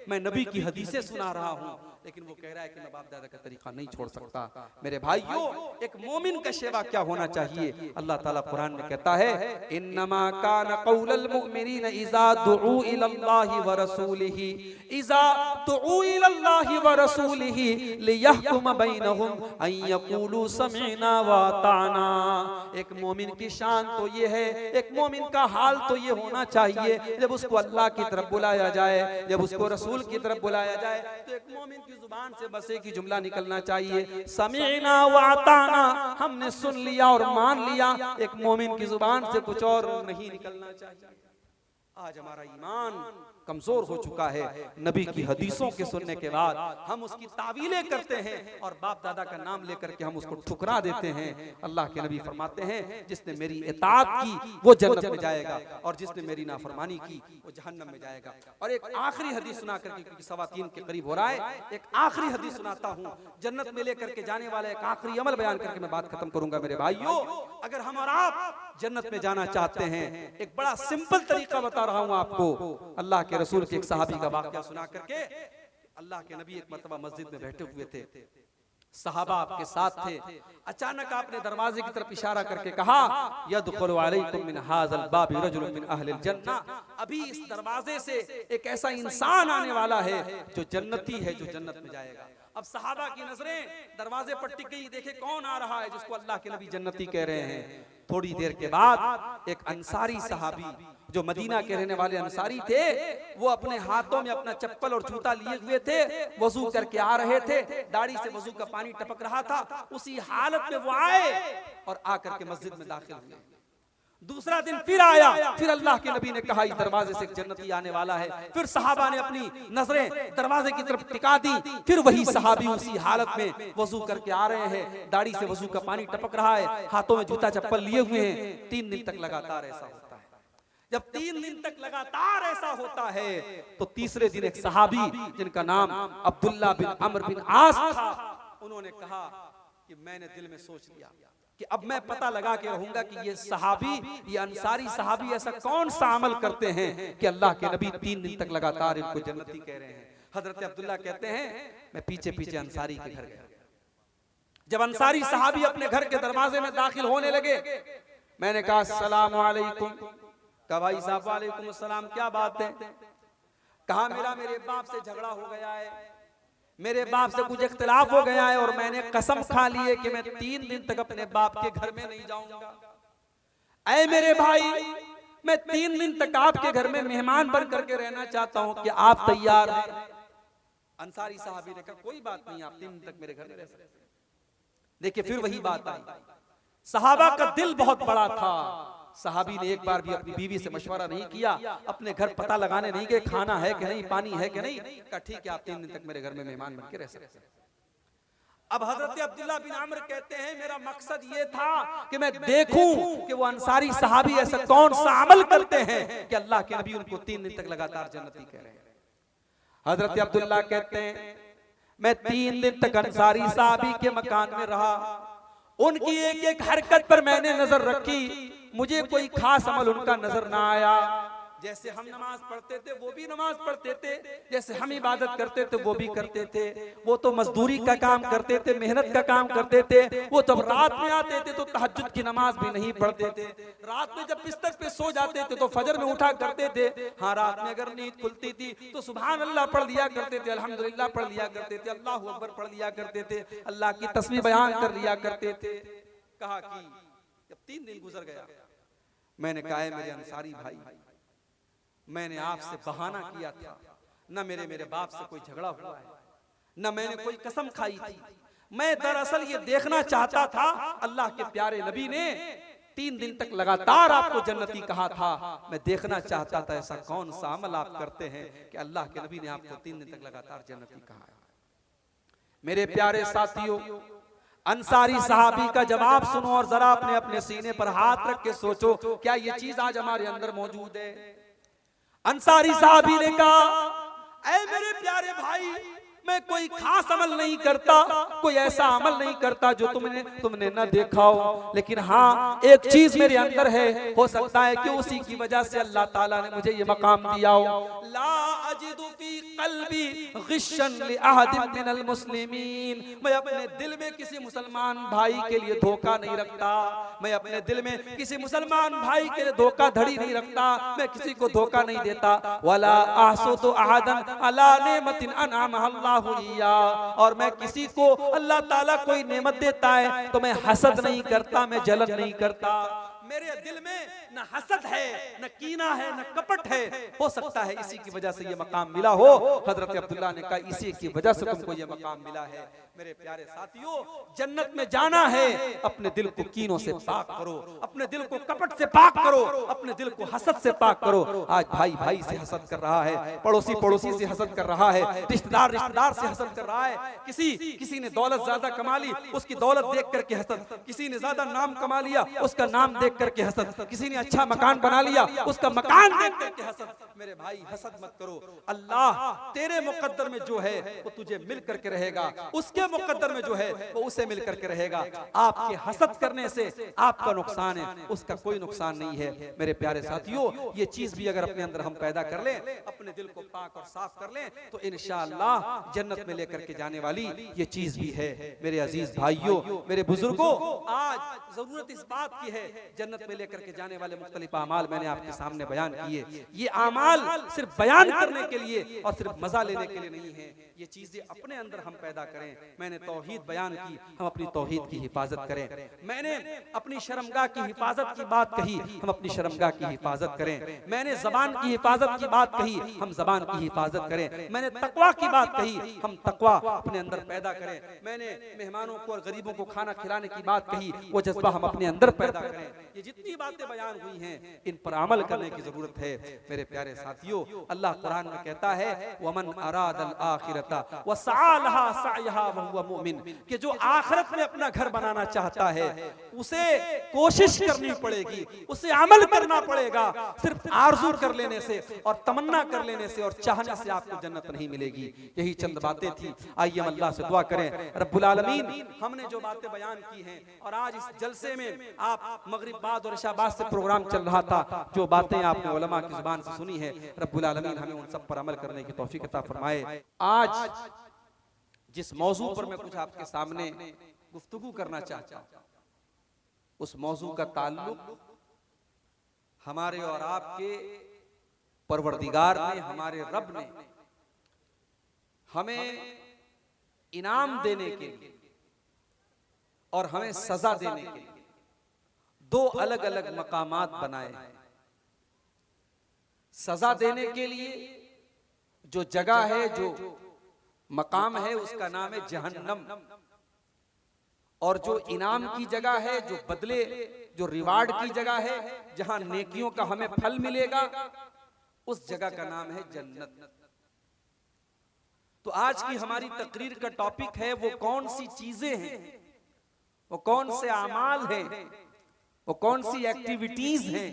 मैं नबी की हदीसें सुना रहा हूँ, लेकिन वो कह रहा है कि मैं बाप दादा का तरीका नहीं छोड़ सकता। मेरे भाइयों, एक मोमिन का शेवा क्या होना चाहिए? अल्लाह ताला कुरान में कहता है, इन्नमा कान कौलल मुमिनीन इज़ा दुऊ इलल्लाहि व रसूलिही व रसूलिही लियहकुम बैनहुम अन यक़ूलू समिअना व अताना। एक मोमिन की शान तो ये है, एक मोमिन का हाल तो ये होना चाहिए, जब उसको अल्लाह की तरफ बुलाया जाए, जब उसको रसूल की तरफ बुलाया जाए, तो एक मोमिन की जुबान से बस एक ही जुमला निकलना चाहिए, समीना व अताना, हमने सुन लिया और मान लिया। एक मोमिन की जुबान से कुछ और नहीं निकलना चाहिए। आज हमारा ईमान कमजोर हो चुका है। नबी की हदीसों के सुनने के बाद हम उसकी तावीलें करते हैं और बाप दादा का नाम लेकर के हम उसको ठुकरा देते हैं। अल्लाह के नबी फरमाते हैं, जिसने मेरी इताअत की वो जन्नत में जाएगा और जिसने मेरी नाफरमानी की वो जहन्नम में जाएगा। और एक आखिरी हदीस सुना करके, क्योंकि 3:15 के करीब हो रहा है, एक आखिरी हदीस सुनाता हूँ जन्नत में लेकर के जाने वाला एक आखिरी अमल बयान करके मैं बात खत्म करूंगा। मेरे भाइयों, अगर हम और आप जन्नत में जाना चाहते हैं, एक बड़ा सिंपल तरीका बता रहा हूं आपको। अल्लाह के रसूल के एक सहाबी का वाकया सुना करके, अल्लाह के नबी एक मर्तबा मस्जिद में बैठे हुए थे, सहाबा आपके साथ थे। अचानक आपने दरवाजे की तरफ इशारा करके कहा, यदखुलु अलैकुम मिन हाज़ल बाबि रजुलुन मिन अहलिल जन्ना। अभी इस दरवाजे से एक ऐसा इंसान आने वाला है जो जन्नती है, जो जन्नत में जाएगा। अब सहाबा की नजरें दरवाजे पर टिक गई, देखे कौन आ रहा है जिसको अल्लाह के नबी जन्नती कह रहे हैं। थोड़ी देर के बाद एक अंसारी सहाबी, जो मदीना के रहने वाले अंसारी थे, वो अपने हाथों में अपना चप्पल और जूता लिए हुए थे, वजू करके आ रहे थे, दाढ़ी से वजू का पानी टपक रहा था। उसी हालत में वो आए और आकर के मस्जिद में दाखिल हुए। दूसरा दिन फिर आया, फिर अल्लाह के नबी ने कहा, इस दरवाजे से एक जन्नती आने वाला है। फिर सहाबा ने अपनी नजरें दरवाजे की तरफ टिका दी, फिर वही सहाबी उसी हालत में वजू करके आ रहे हैं, दाढ़ी से वजू का पानी टपक रहा है, हाथों में जूता चप्पल लिए हुए हैं। 3 दिन तक लगातार ऐसा होता है। जब 3 दिन तक लगातार ऐसा होता है तो तीसरे दिन एक सहाबी जिनका नाम अब्दुल्ला बिन अमर बिन आस था, उन्होंने कहा कि मैंने दिल में सोच लिया कि अब मैं पता लगा के रहूंगा कि ये सहाबी, ये अंसारी सहाबी ऐसा कौन सा अमल करते हैं कि अल्लाह के नबी 3 दिन तक लगातार इनको जन्नती कह रहे हैं। हजरत अब्दुल्ला कहते हैं, मैं पीछे पीछे अंसारी के घर गया। जब अंसारी सहाबी अपने घर के दरवाजे में दाखिल होने लगे, मैंने कहा अस्सलाम वालेकुम। कहा भाई साहब वालेकुम अस्सलाम, क्या बात है? कहा मेरे बाप से झगड़ा हो गया है, मेरे बाप से कुछ इख्तिलाफ हो गया है और मैंने कसम खा ली है कि मैं 3 दिन तक अपने बाप के घर में नहीं जाऊंगा। ऐ मेरे भाई, मैं 3 दिन तक आपके घर में मेहमान बन करके रहना चाहता हूं, कि आप तैयार हैं? अंसारी साहबी ने कहा कोई बात नहीं, आप 3 दिन तक मेरे घर में रह सकते हैं। देखिए फिर वही बात आई। सहाबा का दिल बहुत बड़ा था। सहाबी ने एक बार भी अपनी बीवी से मशवरा नहीं किया, अपने घर पता लगाने नहीं गए खाना है कि नहीं, पानी है कि नहीं। कहा ठीक है, आप 3 दिन तक मेरे घर में मेहमान बन के रह सकते हैं। अब हजरत अब्दुल्ला बिन अमर कहते हैं, मेरा मकसद ये था कि मैं देखूं कि वो अंसारी सहाबी ऐसा कौन सा अमल करते हैं कि अल्लाह के नबी उनको 3 दिन तक लगातार जन्नती कह रहे हैं। हजरत अब्दुल्ला कहते हैं, मैं 3 दिन तक अंसारी सहाबी के मकान में रहा, उनकी एक एक हरकत पर मैंने नजर रखी, मुझे कोई खास अमल उनका नजर ना आया। जैसे हम नमाज पढ़ते थे वो भी नमाज पढ़ते थे, जैसे हम इबादत करते थे वो भी करते थे। वो तो मजदूरी का काम करते थे, मेहनत का काम करते थे। वो जब रात में आते थे तो तहज्जुद की नमाज भी नहीं पढ़ते थे। रात में जब बिस्तर पे सो जाते थे तो फजर में उठा करते थे। हाँ, रात में अगर नींद खुलती थी तो सुभान अल्लाह पढ़ लिया करते थे, अल्हम्दुलिल्लाह पढ़ लिया करते थे, अल्लाहू अकबर पढ़ लिया करते थे, अल्लाह की तस्बीह बयान कर लिया करते थे। कहा कि जब 3 दिन गुजर गया, मैंने कहा है मेरे अंसारी भाई, मैंने आपसे बहाना किया था, न मेरे बाप से कोई झगड़ा हुआ है, न मैंने कोई कसम खाई थी। मैं दरअसल ये देखना चाहता था, अल्लाह के प्यारे नबी ने 3 दिन तक लगातार आपको जन्नती कहा था। मैं देखना चाहता था ऐसा कौन सा अमल आप करते हैं कि अल्लाह के नबी ने आपको 3 दिन तक लगातार जन्नती कहा है। मेरे प्यारे साथियों, अंसारी सहाबी का जवाब सुनो और जरा अपने अपने सीने पर हाथ रख के सोचो, क्या ये चीज आज हमारे अंदर मौजूद है? अंसारी सहाबी ने कहा, ऐ मेरे प्यारे भाई, मैं कोई खास अमल नहीं करता, कोई ऐसा अमल नहीं करता जो तुमने न देखा हो, लेकिन हाँ एक चीज मेरे अंदर है, हो सकता है कि उसी की वजह से अल्लाह ताला ने मुझे ये मकाम दिया हो। ला अजिदु फी क़ल्बी ग़िश्शन लि अहदिन मिनल मुस्लिमीन, मैं अपने दिल में किसी मुसलमान भाई के लिए धोखा नहीं रखता, मैं अपने दिल में किसी मुसलमान भाई के लिए धोखाधड़ी नहीं रखता, मैं किसी को धोखा नहीं देता। वला अहसुदु अहदन अला नेमतिन अनअमहा अल्लाहु इय्या, और मैं किसी को अल्लाह ताला कोई नेमत देता है तो मैं हसद नहीं करता, मैं जलन नहीं करता। मेरे दिल में न हसद है, न कीना है, न कपट है। हो सकता है इसी की वजह से ये मकाम मिला हो। हजरत अब्दुल्ला ने कहा इसी की वजह से तुमको ये मकाम मिला है। मेरे प्यारे साथियों, जन्नत में जाना है, अपने दिल को कीनों से पाक करो, अपने दिल को कपट से पाक करो, अपने दिल को हसद से पाक करो। आज भाई भाई से हसद कर रहा है, पड़ोसी पड़ोसी से हसद कर रहा है, रिश्तेदार रिश्तेदार से हसद कर रहा है। किसी ने दौलत ज्यादा कमा ली, उसकी दौलत देख करके हसद, किसी ने ज्यादा नाम कमा लिया, उसका नाम देख करके हसद, किसी ने अच्छा मकान बना लिया, उसका मकान देख करके हसद। मेरे भाई हसद मत करो, अल्लाह तेरे मुकद्दर में जो है वो तुझे मिल करके रहेगा, उसके मुकद्दर में जो है वो उसे मिल करके रहेगा। आपके हसद करने से आपका नुकसान है, उसका कोई नुकसान नहीं है। मेरे प्यारे साथियों, ये चीज भी अगर अपने अंदर हम पैदा कर लें, अपने दिल को पाक और साफ कर लें, तो इंशाअल्लाह जन्नत में लेकर के जाने वाली ये चीज भी है। मेरे अजीज भाइयों, मेरे बुजुर्गों, आज जरूरत इस बात की है, जन्नत में लेकर के जाने वाले मुख्तलिफ आमाल मैंने आपके सामने बयान किए। ये आमाल सिर्फ बयान करने के लिए और सिर्फ मजा लेने के लिए नहीं है, ये चीजें अपने अंदर हम पैदा करें। मैंने तौहीद बयान की, हम अपनी तौहीद की हिफाजत करें। मैंने अपनी शर्मगाह की हिफाजत की बात कही, हम अपनी शर्मगाह की हिफाजत करें। मैंने जबान की हिफाजत की बात कही, हम जबान की हिफाजत करें। मैंने तकवा की बात कही, हम तकवा अपने अंदर पैदा करें। मैंने मेहमानों को और गरीबों को खाना खिलाने की बात कही, वो जज्बा हम अपने अंदर पैदा करें। ये जितनी बातें बयान हुई हैं, इन पर अमल करने की जरूरत है। मेरे प्यारे साथियों, अल्लाह कुरान में कहता है, वमन अरादल आखिरता वसअलहा सअयहा वहुवा मुमिन, कि जो आखिरत में अपना घर बनाना चाहता है उसे कोशिश करनी पड़ेगी, उसे अमल करना पड़ेगा। सिर्फ आरज़ू कर लेने से और तमन्ना कर लेने से और चाहने से आपको जन्नत नहीं मिलेगी। यही चंद बातें थी। आइए हम अल्लाह से दुआ करें, रब्बुल आलमीन हमने जो बातें बयान की हैं, और आज इस जलसे में आप मगरिब बाद और इशा बाद से प्रोग्राम चल रहा था, जो बातें आपने उलमा की जुबान से सुनी है, रब्बुल आलमीन हमें उन सब पर अमल करने की तौफीक अता फरमाए। आज जिस मौजू पर मैं कुछ आपके सामने गुफ्तगू करना चाहता हूं, उस मौजू का ताल्लुक हमारे और आपके परवरदिगार ने, हमारे रब ने हमें इनाम देने के लिए और हमें सजा देने के लिए दो अलग अलग मकामात बनाए। सजा देने के लिए जो जगह है, जो मकाम है, उसका नाम है जहन्नम, और जो इनाम की जगह है, जो बदले, जो रिवार्ड की जगह है, जहां नेकियों का हमें फल मिलेगा, उस जगह का नाम है जन्नत। तो आज की हमारी तकरीर का टॉपिक है, वो कौन सी चीजें हैं, वो कौन से आमाल हैं, वो कौन सी एक्टिविटीज हैं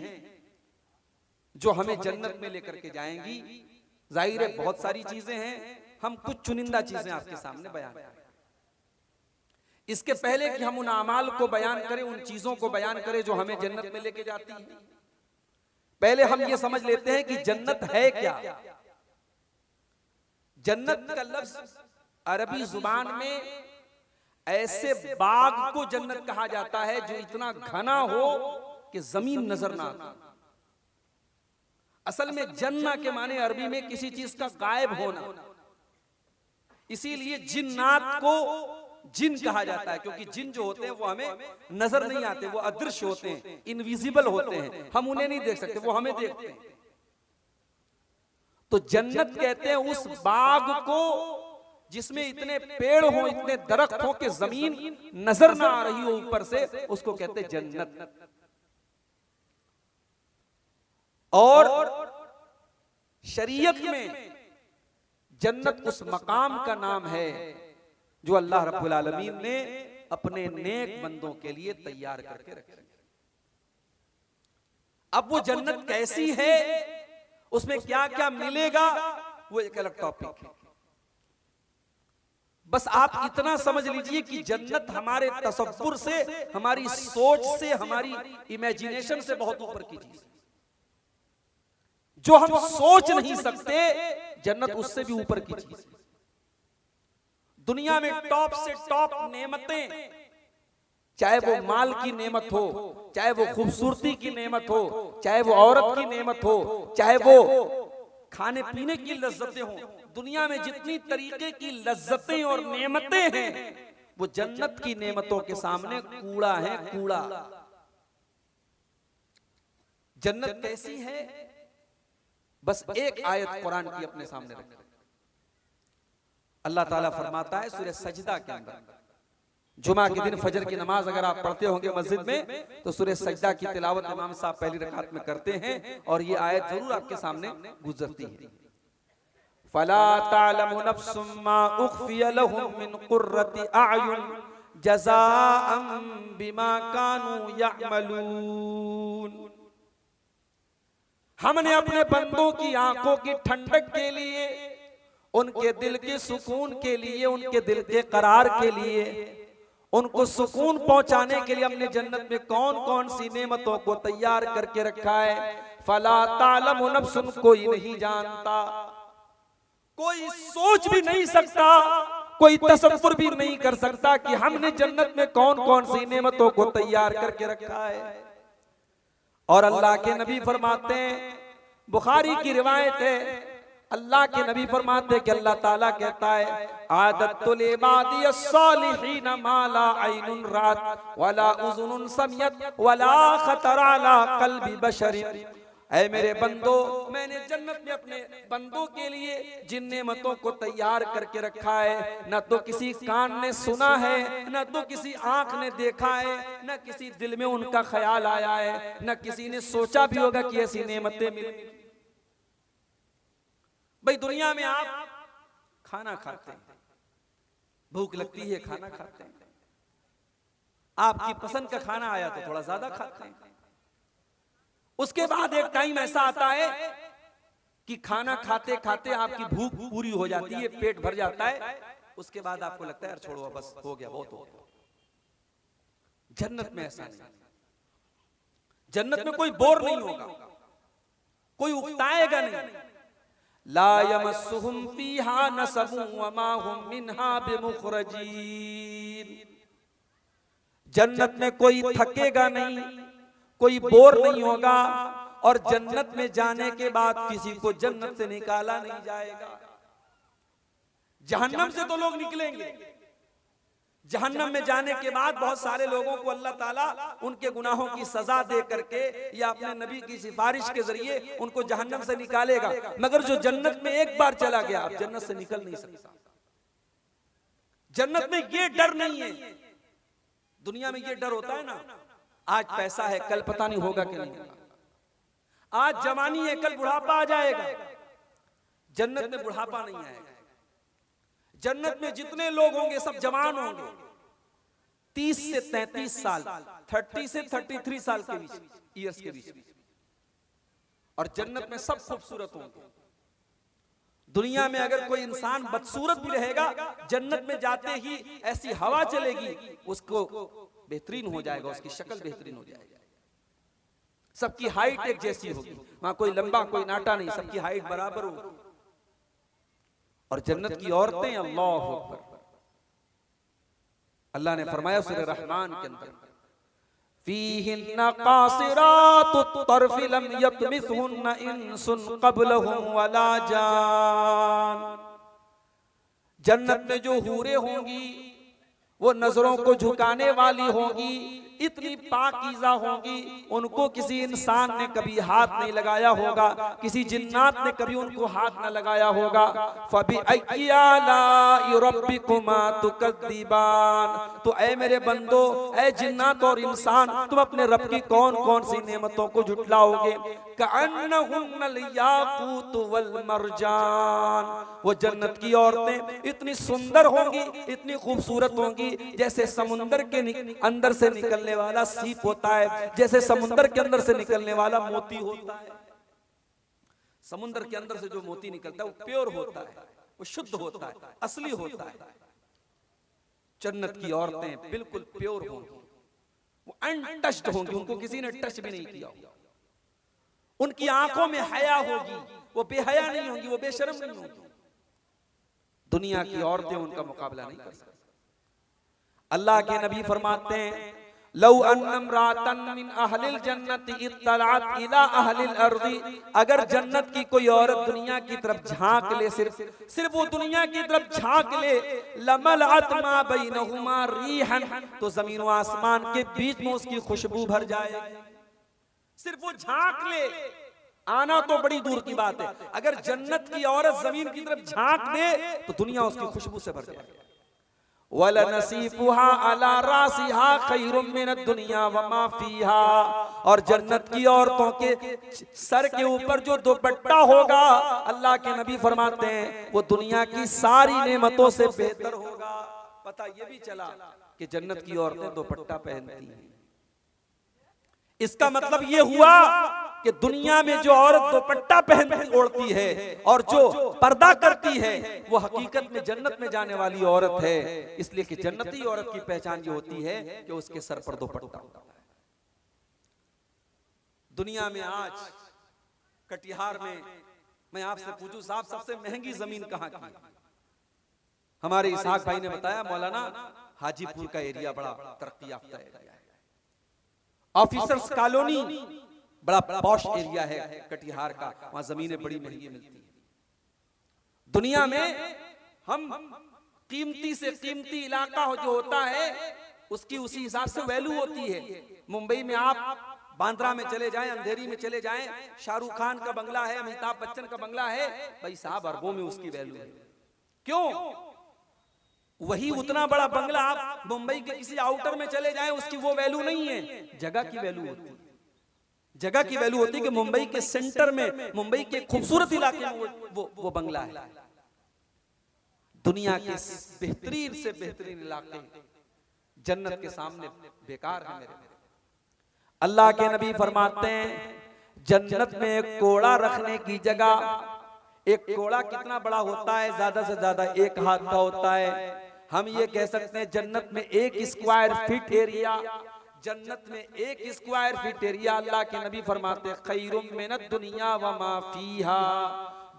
जो हमें जन्नत में लेकर के जाएंगी। जाहिर है बहुत सारी चीजें हैं, हम कुछ चुनिंदा चीजें आपके सामने बयान करें। इसके पहले कि हम उन आमाल को बयान करें, उन चीजों को बयान करें जो हमें जन्नत में लेके जाती हैं, पहले हम ये समझ लेते हैं कि जन्नत है क्या। जन्नत का लफ्ज अरबी जुबान में ऐसे बाग को जन्नत कहा जाता है जो इतना घना हो कि जमीन नजर ना आती। असल में जन्ना के माने अरबी में किसी चीज का गायब होना, इसीलिए जिन्नात को जिन कहा जाता है, क्योंकि जिन जो होते हैं वो हमें नजर नहीं आते, वो अदृश्य होते हैं, इनविजिबल होते हैं, हम उन्हें नहीं देख सकते, वो हमें देखते हैं। तो जन्नत कहते हैं उस बाग को जिसमें इतने पेड़ हो, इतने दरख्त हो कि जमीन नजर ना आ रही हो ऊपर से, उसको कहते हैं जन्नत। और शरीयत में जन्नत उस मकाम का नाम है जो अल्लाह रब्बुल आलमीन ने अपने नेक बंदों के लिए तैयार करके रखी। अब वो जन्नत कैसी है, उसमें क्या क्या मिलेगा, वो एक अलग टॉपिक है। बस आप इतना समझ लीजिए कि जन्नत हमारे तसव्वुर से, हमारी सोच से, हमारी इमेजिनेशन से बहुत ऊपर की चीज, जो हम सोच नहीं सकते, जन्नत उससे भी ऊपर की चीज। दुनिया में टॉप से टॉप नेमतें, चाहे वो माल की नेमत हो, चाहे वो खूबसूरती की नेमत हो, चाहे वो औरत की नेमत हो, चाहे वो खाने पीने की लज्जतें हो, दुनिया में जितनी तरीके की लज्जतें और नेमतें हैं वो जन्नत की नेमतों के सामने कूड़ा है, कूड़ा। जन्नत कैसी है, बस एक आयत कुरान की अपने सामने रखें। अल्लाह ताला फरमाता है सूरह सजदा के अंदर, जुमा के दिन फजर की नमाज अगर आप पढ़ते होंगे मस्जिद में तो सूरह सजदा की तिलावत इमाम साहब पहली रकात में करते हैं और ये आयत जरूर आपके सामने गुजरती है। फला तालमु नफ्सुम मा उख्फिय लहुम मिन कुर्रति अयुन जज़ाअम बिमा कानू यअमलून। हमने अपने बंदों की आंखों की ठंडक के लिए, उनके दिल के सुकून के लिए, उनके दिल के करार के लिए, उनको सुकून पहुंचाने के लिए हमने जन्नत में कौन कौन सी नेमतों को तैयार करके रखा है। फला तालमु नफ्सुन, कोई नहीं जानता, कोई सोच भी नहीं सकता, कोई तसव्वुर भी नहीं कर सकता कि हमने जन्नत में कौन कौन सी नेमतों को तैयार करके रखा है। और अल्लाह के नबी फरमाते हैं, बुखारी की रिवायत है, अल्लाह के नबी फरमाते हैं कि अल्लाह ताला कहता है, आदतुल इबादी अस्सालिहीन मा ला ऐनुन रात वला उज़ुनुन समियत वला खतर अला क़ल्बि बशरिन। ऐ मेरे बंदो, मैंने जन्नत में अपने बंदों के लिए जिन नेमतों को तैयार करके रखा है, न तो किसी कान ने सुना है, न तो किसी आंख ने देखा है, न किसी दिल में उनका ख्याल आया है, न किसी ने सोचा भी होगा कि ऐसी नेमतें मिलेंगी। भाई दुनिया में आप खाना खाते हैं, भूख लगती है, खाना खाते हैं, आपकी पसंद का खाना आया तो थोड़ा ज्यादा खाते हैं। उसके बाद एक टाइम ऐसा आता है कि खाना खाते खाते आपकी भूख पूरी हो जाती है, पेट भर जाता है, उसके बाद आपको लगता है यार छोड़ो बस हो गया, बहुत हो गया। जन्नत में ऐसा नहीं, जन्नत में कोई बोर नहीं होगा, कोई उकताएगा नहीं। ला यमस्सुहुम फीहा नसबुन वमा हुम मिनहा बिमुखरजीन। जन्नत में कोई थकेगा नहीं, कोई बोर नहीं होगा, और जन्नत में जाने के बाद किसी को जन्नत से निकाला नहीं जाएगा। जहन्नम से तो लोग निकलेंगे, जहन्नम में जाने के बाद बहुत सारे लोगों को अल्लाह ताला उनके गुनाहों की सजा दे करके या अपने नबी की सिफारिश के जरिए उनको जहन्नम से निकालेगा। मगर जो जन्नत में एक बार चला गया, अब जन्नत से निकल नहीं सकता। जन्नत में ये डर नहीं है। दुनिया में ये डर होता है ना, आज पैसा है कल पता नहीं होगा कि नहीं होगा, आज जवानी है कल बुढ़ापा आ जाएगा। जन्नत में बुढ़ापा नहीं आएगा। जन्नत में जितने लोग होंगे सब जवान होंगे, 30 से 33 साल, 30 से 33 साल के बीच, ईयर्स के बीच। और जन्नत में सब खूबसूरत होंगे। दुनिया में अगर कोई इंसान बदसूरत भी रहेगा, जन्नत में जाते ही ऐसी हवा चलेगी उसको बेहतरीन हो जाएगा, उसकी शक्ल बेहतरीन हो जाएगी। सबकी हाइट एक जैसी होगी, वहां कोई लंबा कोई नाटा नहीं, सबकी हाइट बराबर होगी। और जन्नत की औरतें, अल्लाह अकबर, अल्लाह ने फरमाया सूरह रहमान के अंदर, फीहिन्ना कासिरातुत तर्फि लम यतमिसहुन्ना इंसुन क़ब्लहुम वला जान। जन्नत में जो हूरें होंगी वो नजरों को झुकाने वाली होंगी, इतनी पाकीज़ा होंगी, उनको किसी इंसान ने कभी हाथ नहीं लगाया होगा, किसी जिन्नात ने कभी उनको हाथ न लगाया होगा। फबिअय्यि आलाइ रब्बिकुमा तुकद्दिबान। तो ऐ मेरे बंदो, ऐ जिन्नात और इंसान, तुम अपने रब की कौन कौन सी नेमतों को झुटलाओगे। कअन्नहुन्नल याकूत वल मरजान। वो जन्नत की औरतें इतनी सुंदर होंगी, इतनी खूबसूरत होंगी, जैसे समुंदर के अंदर से निकलने वाला सीप होता है, जैसे समुंदर के अंदर से निकलने वाला मोती होता है। समुंदर के अंदर से जो मोती निकलता है वो प्योर होता है, वो शुद्ध होता है, असली होता है। जन्नत की औरतें बिल्कुल प्योर होंगी, वो अनटच्ड होंगी, उनको किसी ने टच भी नहीं किया होगा। उनकी आंखों में हया होगी, वो बेहया नहीं होंगी, वो बेशर्म नहीं होंगी। दुनिया की औरतें उनका मुकाबला नहीं कर सकती। अल्लाह के नबी फरमाते हैं, लौ अन्नम्रातन मिन अहलिल जन्नति इत्तलअत इला अहलिल अर्दी। अगर जन्नत की कोई औरत दुनिया की तरफ झांक ले, सिर्फ वो दुनिया की तरफ झांक ले, लमलअत मा बैनहुमा रीहन, तो जमीन व आसमान के बीच में उसकी खुशबू भर जाएगी। सिर्फ वो झांक ले, आना तो बड़ी दूर की बात है, अगर जन्नत की औरत जमीन की तरफ झांक दे तो दुनिया उसकी खुशबू से भर जाएगी। वलनसीफुहा अला रासिहा खैरुम मिनद दुनिया वमा फीहा। और जन्नत की औरतों के सर के ऊपर जो दुपट्टा होगा, अल्लाह के नबी फरमाते हैं, वो दुनिया की सारी नेमतों से बेहतर होगा। पता ये भी चला कि जन्नत की औरतें दुपट्टा पहनती हैं। इसका मतलब ये हुआ कि दुनिया में जो औरत दुपट्टा पहनती ओढ़ती है और जो पर्दा करती है, वो हकीकत में जन्नत में जाने वाली औरत है। इसलिए कि जन्नती औरत की पहचान ये होती है कि उसके सर पर दुपट्टा होता है। दुनिया में आज कटिहार में मैं आपसे पूछूं, साहब सबसे महंगी जमीन कहां की? हमारे इसहाक भाई ने बताया, मौलाना हाजीपुर का एरिया बड़ा तरक्की याफ्ता एरिया है, ऑफिसर्स कॉलोनी बड़ा पॉश एरिया है कटिहार का, वहां जमीनें बड़ी महंगी मिलती हैं। दुनिया में हम कीमती से कीमती इलाका जो होता है उसकी उसी हिसाब से वैल्यू होती है। मुंबई में आप बांद्रा में चले जाएं, अंधेरी में चले जाएं, शाहरुख खान का बंगला है, अमिताभ बच्चन का बंगला है, भाई साहब अरबों में उसकी वैल्यू है। क्यों? वही उतना बड़ा बंगला आप मुंबई के किसी आउटर में चले जाएं, उसकी वो वैल्यू नहीं है। जगह की वैल्यू होती है, जगह की वैल्यू होती है कि मुंबई के सेंटर में, मुंबई के खूबसूरत इलाके में वो बंगला है। दुनिया के बेहतरीन से बेहतरीन इलाके जन्नत के सामने बेकार है मेरे। अल्लाह के नबी फरमाते हैं, जन्नत में एक कोड़ा रखने की जगह, एक कोड़ा कितना बड़ा होता है? ज्यादा से ज्यादा 1 हाथ का होता है। हम ये कह सकते हैं जन्नत में 1 स्क्वायर फीट एरिया, जन्नत में 1 स्क्वायर फीट एरिया, अल्लाह के नबी फरमाते खैरुम मिनद दुनिया व मा फीहा,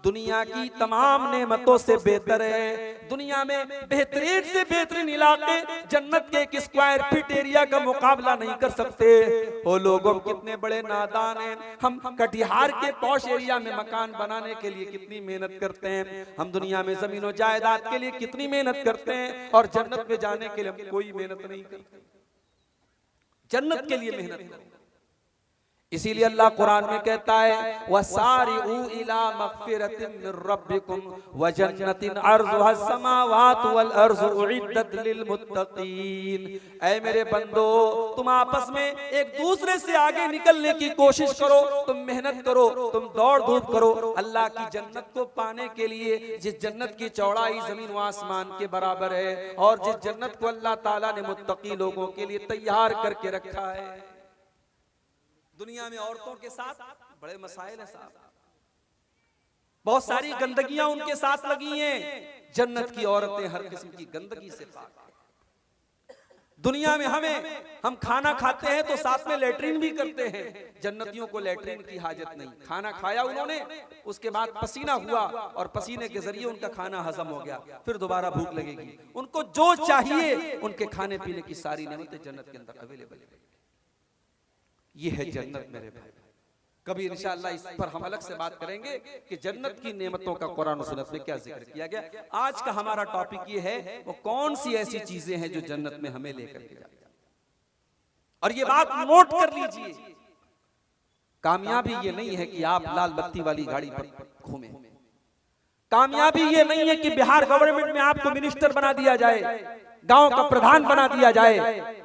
दुनिया की तमाम नेमतों से बेहतर है। दुनिया में बेहतरीन से बेहतरीन इलाके जन्नत के 1 स्क्वायर फीट एरिया का मुकाबला नहीं कर सकते। ओ लोगों, कितने बड़े नादान हैं हम। कटिहार के पॉश एरिया में मकान बनाने के लिए कितनी मेहनत करते हैं हम, दुनिया में जमीन और जायदाद के लिए कितनी मेहनत करते हैं, और जन्नत में जाने के लिए हम कोई मेहनत नहीं करते। जन्नत के लिए मेहनत करो। इसीलिए अल्लाह कुरान में कहता है, वसारिउ इला मगफिरतिन मिर रब्बिकुम व जन्नतिन अर्जुहा समावात वल अर्ज़ु उइद्दत लिल मुत्तकीन। ऐ मेरे बंदो, तुम आपस में एक दूसरे से आगे निकलने की कोशिश करो, तुम मेहनत करो, तुम दौड़ धूप करो अल्लाह की जन्नत को पाने के लिए, जिस जन्नत की चौड़ाई जमीन व आसमान के बराबर है, और जिस जन्नत को अल्लाह ताला ने मुत्तकी लोगों के लिए तैयार करके रखा है। दुनिया में औरतों के साथ बड़े मसाइल हैं साहब, बहुत सारी गंदगियां उनके साथ लगी हैं। जन्नत की औरतें हर किस्म की गंदगी से पाक हैं। दुनिया में हम खाना खाते हैं तो साथ में लेटरिन भी करते हैं। जन्नतियों को लेटरिन की हाजत नहीं। खाना खाया उन्होंने, उसके बाद पसीना हुआ और पसीने के जरिए उनका खाना हजम हो गया, फिर दोबारा भूख लगेगी। उनको जो चाहिए उनके खाने पीने की सारी नेमतें जन्नत के अंदर अवेलेबल है। ये है जन्नत मेरे भाई। कभी इंशाअल्लाह इस पर हम अलग से बात करेंगे कि जन्नत की नेमतों का कुरान और सुन्नत में क्या जिक्र किया गया। आज का हमारा टॉपिक ये है वो कौन सी ऐसी चीजें हैं जो जन्नत में हमें लेकर के जाती है। और ये बात नोट कर लीजिए, कामयाबी ये नहीं है कि आप लाल बत्ती वाली गाड़ी पर घूमें। कामयाबी ये नहीं है कि बिहार गवर्नमेंट में आपको मिनिस्टर बना दिया जाए, गांव का प्रधान बना दिया जाए,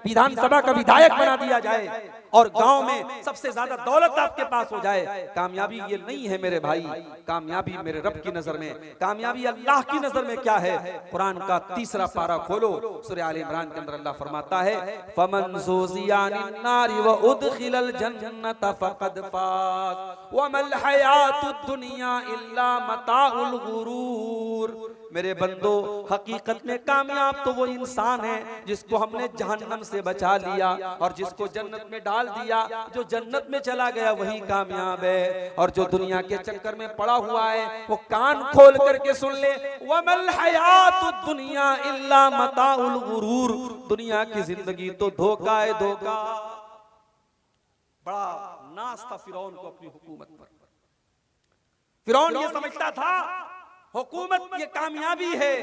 विधानसभा का विधायक बना दिया जाए और गांव में सबसे ज्यादा दौलत आपके पास हो जाए। कामयाबी ये नहीं है मेरे भाई। कामयाबी मेरे रब की नजर में, कामयाबी अल्लाह की नजर में क्या है? कुरान का 3रा पारा खोलो, सूरह आल इमरान के अंदर अल्लाह फरमाता है, फमन ज़ुज़िया अनिन नारि व उदखिलल जन्नत फक़द फ़ाज़ व मल हयातुद दुनिया इल्ला मताउल गुरूर। मेरे बंदो, हकीकत में कामयाब तो वो इंसान है जिसको हमने जहन्नम से बचा लिया और जिसको जन्नत में डाल दिया। जो जन्नत में चला गया वही कामयाब है। और जो दुनिया के चक्कर में पड़ा हुआ है वो कान खोल करके सुन ले, वमल हयातुद दुनिया इल्ला मताउल गुरूर। दुनिया की जिंदगी तो धोखा है, धोखा। बड़ा नाज था फिरौन को अपनी हुकूमत पर। फिरौन ये समझता था हुकूमत ये कामयाबी है,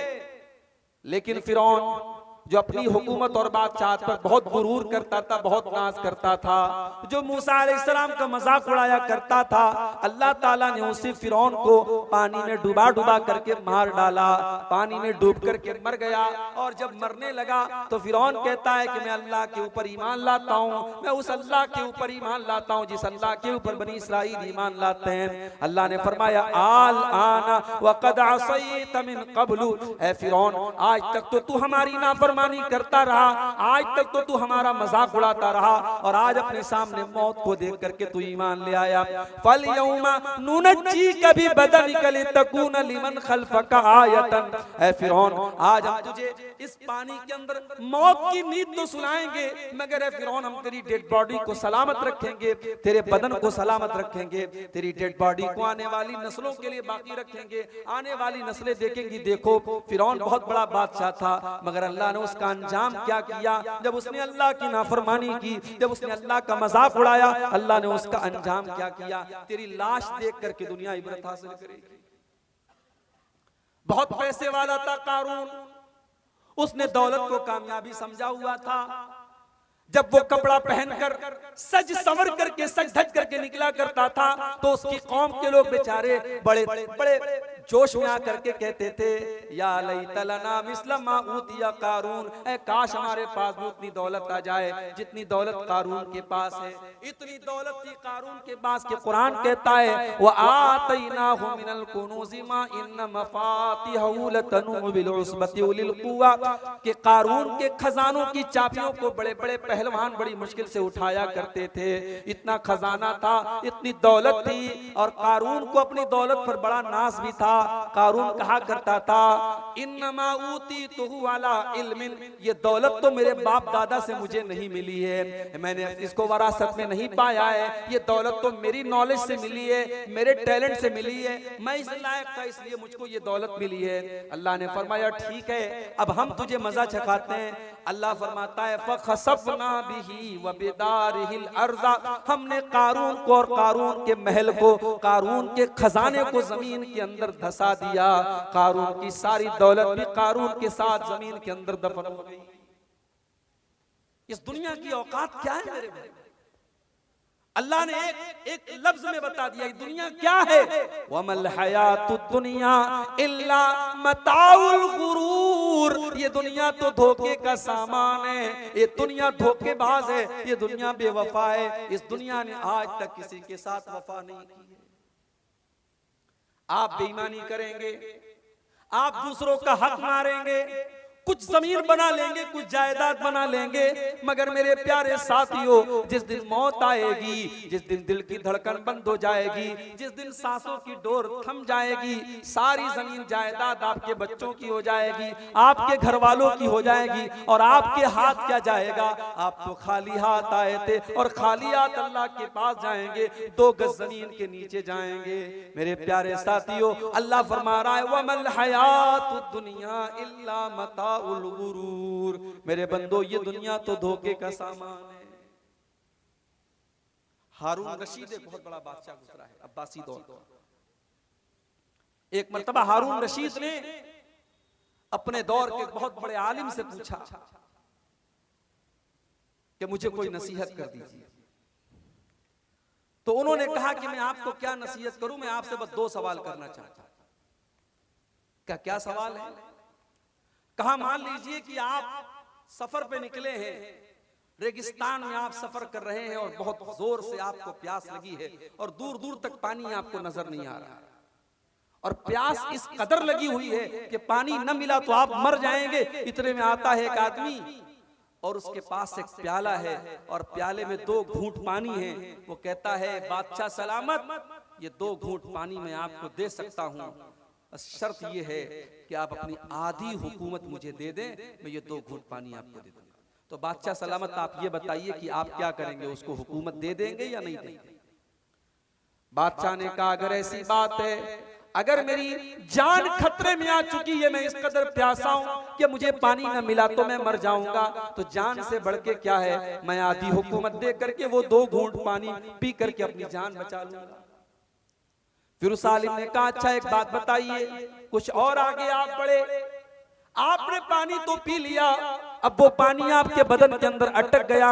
लेकिन फिरौन जो अपनी हुकूमत और बादशाहत पर बहुत गुरूर करता था, बहुत नाज करता था, जो मूसा अलैहिस्सलाम का मजाक उड़ाया करता था, अल्लाह ताला ने उसी फिरौन को पानी में डुबा डुबा करके मार डाला। पानी में डूब करके मर गया। और जब मरने लगा तो फिरौन कहता है कि मैं अल्लाह के ऊपर ईमान लाता हूँ, मैं उस अल्लाह के ऊपर ईमान लाता हूँ जिस अल्लाह के ऊपर बनी इसराइल ईमान लाते हैं। अल्लाह ने फरमाया, आल आना वक़द असैत मिन क़ब्लु, ऐ फिरौन आज तक तो तू हमारी नाफरमानी करता रहा, आज तक तो तू हमारा मजाक उड़ाता रहा और आज अपने सामने मौत को देख करके तू ईमान ले आया। फल यौमा नुनज्जीका बिबदनिका लितकून लिमन खल्फका आयतन। ऐ फिरौन आज हम तुझे इस पानी के अंदर मौत की नींद तो सुनाएंगे, मगर ऐ फिरौन हम तेरी डेड बॉडी को सलामत रखेंगे, तेरे बदन को सलामत रखेंगे, तेरी डेड बॉडी को आने वाली नस्लों के लिए बाकी रखेंगे। आने वाली नस्लें देखेंगी। देखो फिरौन बहुत बड़ा बादशाह था, मगर अल्लाह ने उसका अंजाम क्या किया? जब उसने अल्लाह की नाफरमानी की, जब उसने अल्लाह का मजाक उड़ाया, अल्लाह ने उसका अंजाम क्या किया? तेरी लाश देख करके दुनिया इबरत हासिल करेगी। बहुत पैसे वाला था कारून, उसने दौलत को कामयाबी समझा हुआ था। जब वो कपड़ा पहनकर सज संवर करके सज धज करके निकला करता था तो उसकी कौम के लोग बेचारे बड़े बड़े जोश में आकर के कहते थे, या लैता लना मिस्ल मा ऊतिया कारून, ऐ काश हमारे पास भी उतनी दौलत आ जाए जितनी दौलत कारून के पास है। इतनी दौलत थी कारून के पास कि कुरान कहता है, व आतैनाहु मिनल कुनूज़ि मा इन्न मफातिहु लतनु बिल उस्बति उलिल कुव्वा, कि कारून के खजानों की चाबियों को बड़े बड़े पहलवान बड़ी मुश्किल से उठाया करते थे। इतना खजाना था, इतनी दौलत थी और कारून को अपनी दौलत पर बड़ा नाज भी था। कारून कहा करता था, इन्नमा ऊतीतुहु अला इल्मिन, ये दौलत तो मेरे बाप दादा से मुझे नहीं मिली है, मैंने इसको वरासत में नहीं पाया है, ये दौलत तो मेरी नॉलेज से मिली है, मेरे टैलेंट से मिली है, मैं इस लायक था इसलिए मुझको ये दौलत मिली है। अल्लाह ने फरमाया ठीक है, अब हम तुझे मजा चखाते हैं। अल्लाह फरमाता है, फखसफना बिही व बिदारिहिल अर्ज़ा, हमने कारून को और कारून के महल को, कारून के खजाने को जमीन के अंदर धसा दिया। कारून की सारी दौलत भी कारून के साथ जमीन के अंदर दफन हो गई। इस दुनिया की औकात क्या है मेरे भाई? अल्लाह ने एक लफ्ज में बता दिया ये दुनिया क्या है। वमल हयातुद दुनिया इल्ला मताउल गुरूर, ये दुनिया तो धोखे का सामान है, ये दुनिया धोखेबाज है, ये दुनिया बेवफा है। इस दुनिया ने आज तक किसी के साथ वफा नहीं की है। आप बेईमानी करेंगे, आप दूसरों का हक मारेंगे, कुछ जमीन बना लेंगे, कुछ जायदाद बना लेंगे, मगर मेरे प्यारे साथियों, जिस दिन मौत आएगी, जिस दिन दिल की धड़कन बंद हो जाएगी, जिस दिन सांसों की डोर थम जाएगी, सारी जमीन जायदाद आपके बच्चों की हो जाएगी, आपके घर वालों की हो जाएगी, और आपके हाथ क्या जाएगा? आप तो खाली हाथ आए थे और खाली हाथ अल्लाह के पास जाएंगे, 2 गज जमीन के नीचे जाएंगे। मेरे प्यारे साथियों, अल्लाह फरमा रहा है वमल हयातुद दुनिया इल्ला मताउल गुरूर। मेरे बंदो, ये दुनिया तो धोखे का सामान है। हारून रशीद एक बहुत बड़ा बादशाह गुजरा है अब्बासी दौर का। एक मर्तबा हारून रशीद ने अपने दौर के बहुत बड़े आलिम से पूछा कि मुझे कोई नसीहत कर दीजिए। तो उन्होंने कहा कि मैं आपको क्या नसीहत करूं, मैं आपसे बस 2 सवाल करना चाहता हूं। क्या सवाल है? कहा मान लीजिए कि आप सफर पे निकले हैं, रेगिस्तान में आप सफर कर रहे हैं और बहुत जोर से आपको प्यास लगी है और दूर दूर तक पानी आपको नजर नहीं आ रहा, और प्यास इस कदर लगी हुई है कि पानी न मिला तो आप मर जाएंगे। इतने में आता है एक आदमी और उसके पास एक प्याला है और प्याले में 2 घूंट पानी है। वो कहता है बादशाह सलामत, ये 2 घूंट पानी मैं आपको दे सकता हूँ, शर्त ये है कि आप अपनी आधी हुकूमत मुझे दे दें, मैं ये 2 घूंट पानी आपको दे दूंगा। तो बादशाह सलामत, आप ये बताइए कि आप क्या करेंगे, उसको हुकूमत दे देंगे या नहीं देंगे? बादशाह ने कहा अगर ऐसी बात है, अगर मेरी जान खतरे में आ चुकी है, मैं इस कदर प्यासा हूं कि मुझे पानी न मिला तो मैं मर जाऊंगा, तो जान से बढ़ के क्या है, मैं आधी हुकूमत दे करके वो 2 घूंट पानी पी करके अपनी जान बचा लूंगा। फिर उस आलिम ने कहा अच्छा एक बात बताइए, कुछ और आगे आप बढ़े, आपने पानी तो पी लिया, अब वो पानी आपके बदन के अंदर अटक गया,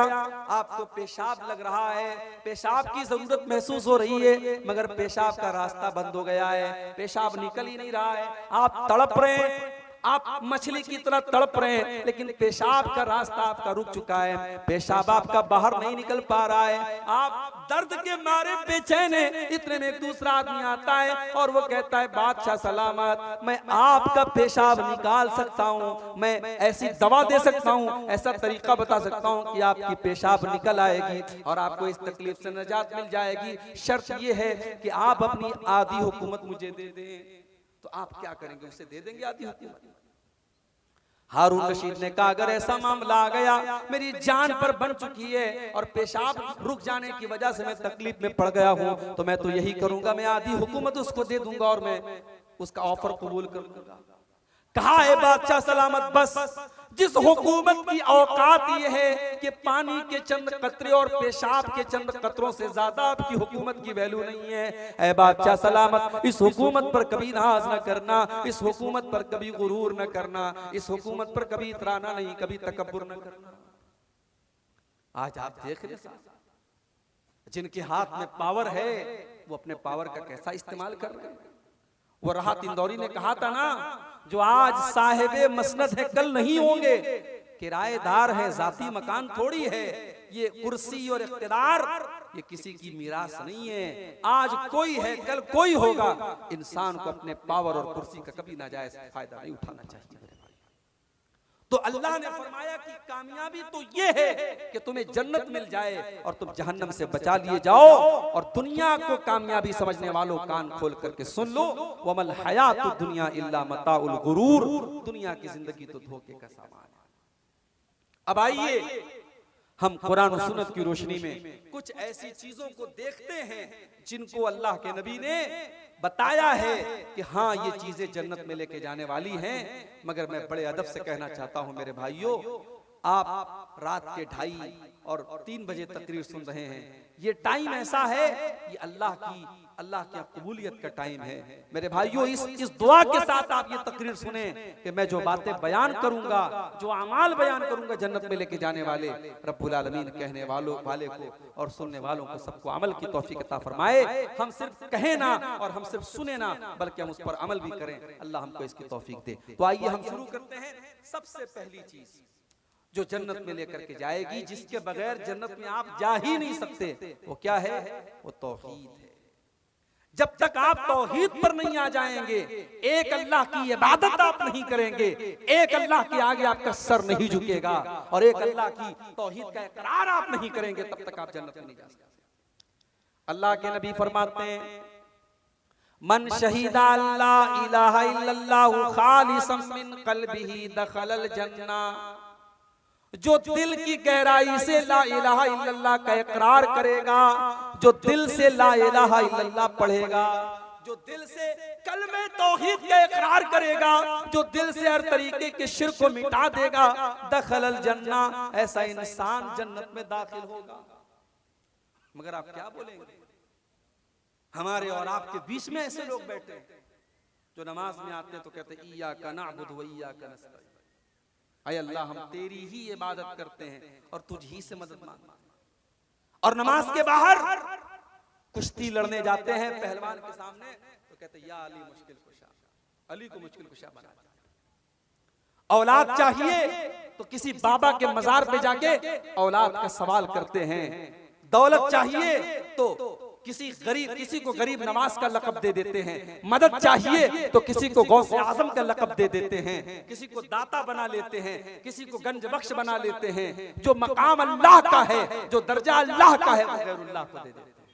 आपको पेशाब लग रहा है, पेशाब की जरूरत महसूस हो रही है, मगर पेशाब का रास्ता बंद हो गया है, पेशाब निकल ही नहीं रहा है, आप तड़प रहे हैं, आप मछली की तरह तड़प रहे हैं, लेकिन पेशाब का रास्ता आपका रुक चुका है, पेशाब आपका बाहर नहीं निकल पा रहा है, आप दर्द के मारे बेचैन हैं। इतने में एक दूसरा आदमी आता है और वो कहता है बादशाह सलामत, मैं आपका पेशाब निकाल सकता हूँ, मैं ऐसी दवा दे सकता हूँ, ऐसा तरीका बता सकता हूँ कि आपकी पेशाब निकल आएगी और आपको इस तकलीफ से निजात मिल जाएगी। शर्त ये है कि आप अपनी आधी हुकूमत मुझे दे दें। तो आप क्या करेंगे, उसे दे देंगे आधी हुकूमत? हारून रशीद ने कहा अगर ऐसा मामला आ गया, मेरी जान पर बन चुकी है और पेशाब रुक जाने की वजह से मैं तकलीफ में पड़ गया हूं, तो मैं तो यही करूंगा, मैं आधी हुकूमत उसको दे दूंगा और मैं उसका ऑफर कबूल कर लूंगा। कहा है बादशाह सलामत, बस जिस हुकूमत की औकात ये है कि पानी के चंद कतरे और पेशाब के चंद कतरों से ज्यादा आपकी हुकूमत की वैल्यू नहीं है, ऐ बादशाह सलामत इस हुकूमत पर कभी नाज न करना, इस हुकूमत पर कभी गुरूर न करना, इस हुकूमत पर कभी इतराना नहीं, कभी तकब्बुर न करना। आज आप देख रहे हैं जिनके हाथ में पावर है वो अपने पावर का कैसा इस्तेमाल कर रहे हैं। वो राहत इंदौरी ने कहा था ना, जो आज साहिबे मसनद है कल नहीं होंगे, किराएदार है, जाती मकान थोड़ी है, ये कुर्सी और इख्तिदार ये किसी की मीरास नहीं है, आज कोई है कल कोई होगा। इंसान को अपने पावर और कुर्सी का कभी नाजायज फायदा नहीं उठाना चाहिए। तो अल्लाह ने फरमाया कि कामयाबी तो ये है कि तुम्हें जन्नत मिल जाए और तुम जहन्नम से बचा लिए जाओ। और दुनिया को कामयाबी समझने वालों कान खोल करके सुन लो, वमल हयातुद दुनिया इल्ला मताउल गुरूर, दुनिया की जिंदगी तो धोखे का सामान है। अब आइए हम कुरान और सुन्नत की रोशनी में कुछ ऐसी चीजों को देखते हैं जिनको अल्लाह के नबी ने बताया है कि हाँ ये चीजें जन्नत में लेके जाने वाली हैं। मगर मैं बड़े अदब से कहना चाहता हूं मेरे भाइयों, आप रात के 2:30 और 3 बजे तकरीर सुन रहे हैं, ये टाइम ऐसा है, ये अल्लाह की कबूलियत का टाइम है। मेरे भाइयों इस दुआ के साथ आप ये तकरीर सुने कि मैं जो बातें बयान करूंगा, जो अमाल बयान करूंगा जन्नत में लेके जाने वाले, रब्बुल आलमीन कहने वाले को और सुनने वालों को सबको अमल की तौफीक अता फरमाए। हम सिर्फ कहें ना और हम सिर्फ सुने ना, बल्कि हम उस पर अमल भी करें, अल्लाह हमको इसकी तौफीक दे। तो आइए हम शुरू करते हैं। सबसे पहली चीज जो जन्नत में लेकर के जाएगी, जिसके बगैर जन्नत में आप जा ही नहीं सकते, वो क्या है? वो तौहीद है। जब तक आप तौहीद पर नहीं आ जाएंगे, एक अल्लाह की इबादत आप नहीं करेंगे, एक अल्लाह के आगे आपका सर नहीं झुकेगा और एक अल्लाह की तौहीद का इकरार आप नहीं करेंगे, तब तक आप जन्नत में नहीं जा सकते। अल्लाह के नबी फरमाते हैं, मन शहीदा अल्लाह इलाहा इल्लल्लाहु खालिसन मिन क़ल्बिही दखलल जन्ना। जो दिल की गहराई से ला इलाहा इल्लल्लाह का इकरार करेगा, जो दिल से ला इलाहा इल्लल्लाह पढ़ेगा, जो दिल से कलमे तौहीद का इकरार करेगा, जो दिल से हर तरीके के शिर्क को मिटा देगा, दखलल जन्ना, ऐसा इंसान जन्नत में दाखिल होगा। मगर आप क्या बोलेंगे? हमारे और आपके बीच में ऐसे लोग बैठे हैं जो नमाज में आते हैं तो कहते हैं इय्याका नअबुदु व इय्याका नस्तईन। अय अल्लाह, हम तेरी ही इबादत करते हैं और तुझ ही से मदद मांगते हैं। और नमाज के बाहर कुश्ती लड़ने जाते हैं पहलवान के सामने तो कहते हैं या अली मुश्किल कुशा, अली को मुश्किल कुशा बना दे। औलाद चाहिए तो किसी बाबा के मजार पे जाके औलाद का सवाल करते हैं। दौलत चाहिए तो किसी को गरीब नवाज का लक़ब दे देते हैं। मदद चाहिए तो किसी को गौसे आज़म का लक़ब दे देते हैं, किसी को दाता बना लेते हैं, किसी को गंज बख्श बना लेते हैं। जो मकाम अल्लाह का है, जो दर्जा अल्लाह का है, गैरुल्लाह को दे देते हैं।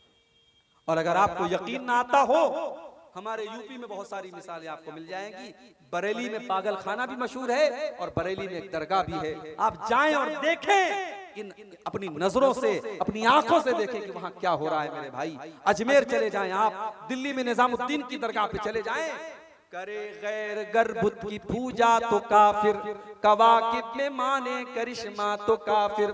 और अगर आपको यकीन ना आता हो, हमारे यूपी में बहुत सारी मिसालें आपको मिल जाएंगी। बरेली में पागल खाना भी मशहूर है और बरेली में एक दरगाह भी है। आप जाएं और देखें, इन अपनी नजरों से, अपनी आंखों से देखें कि वहां क्या हो रहा है मेरे भाई। अजमेर चले जाएं आप, दिल्ली में निजामुद्दीन की दरगाह पे चले जाएं, करे गैर गर्बुत की पूजा तो काफिर, कवाकिब में माने करिश्मा तो काफिर,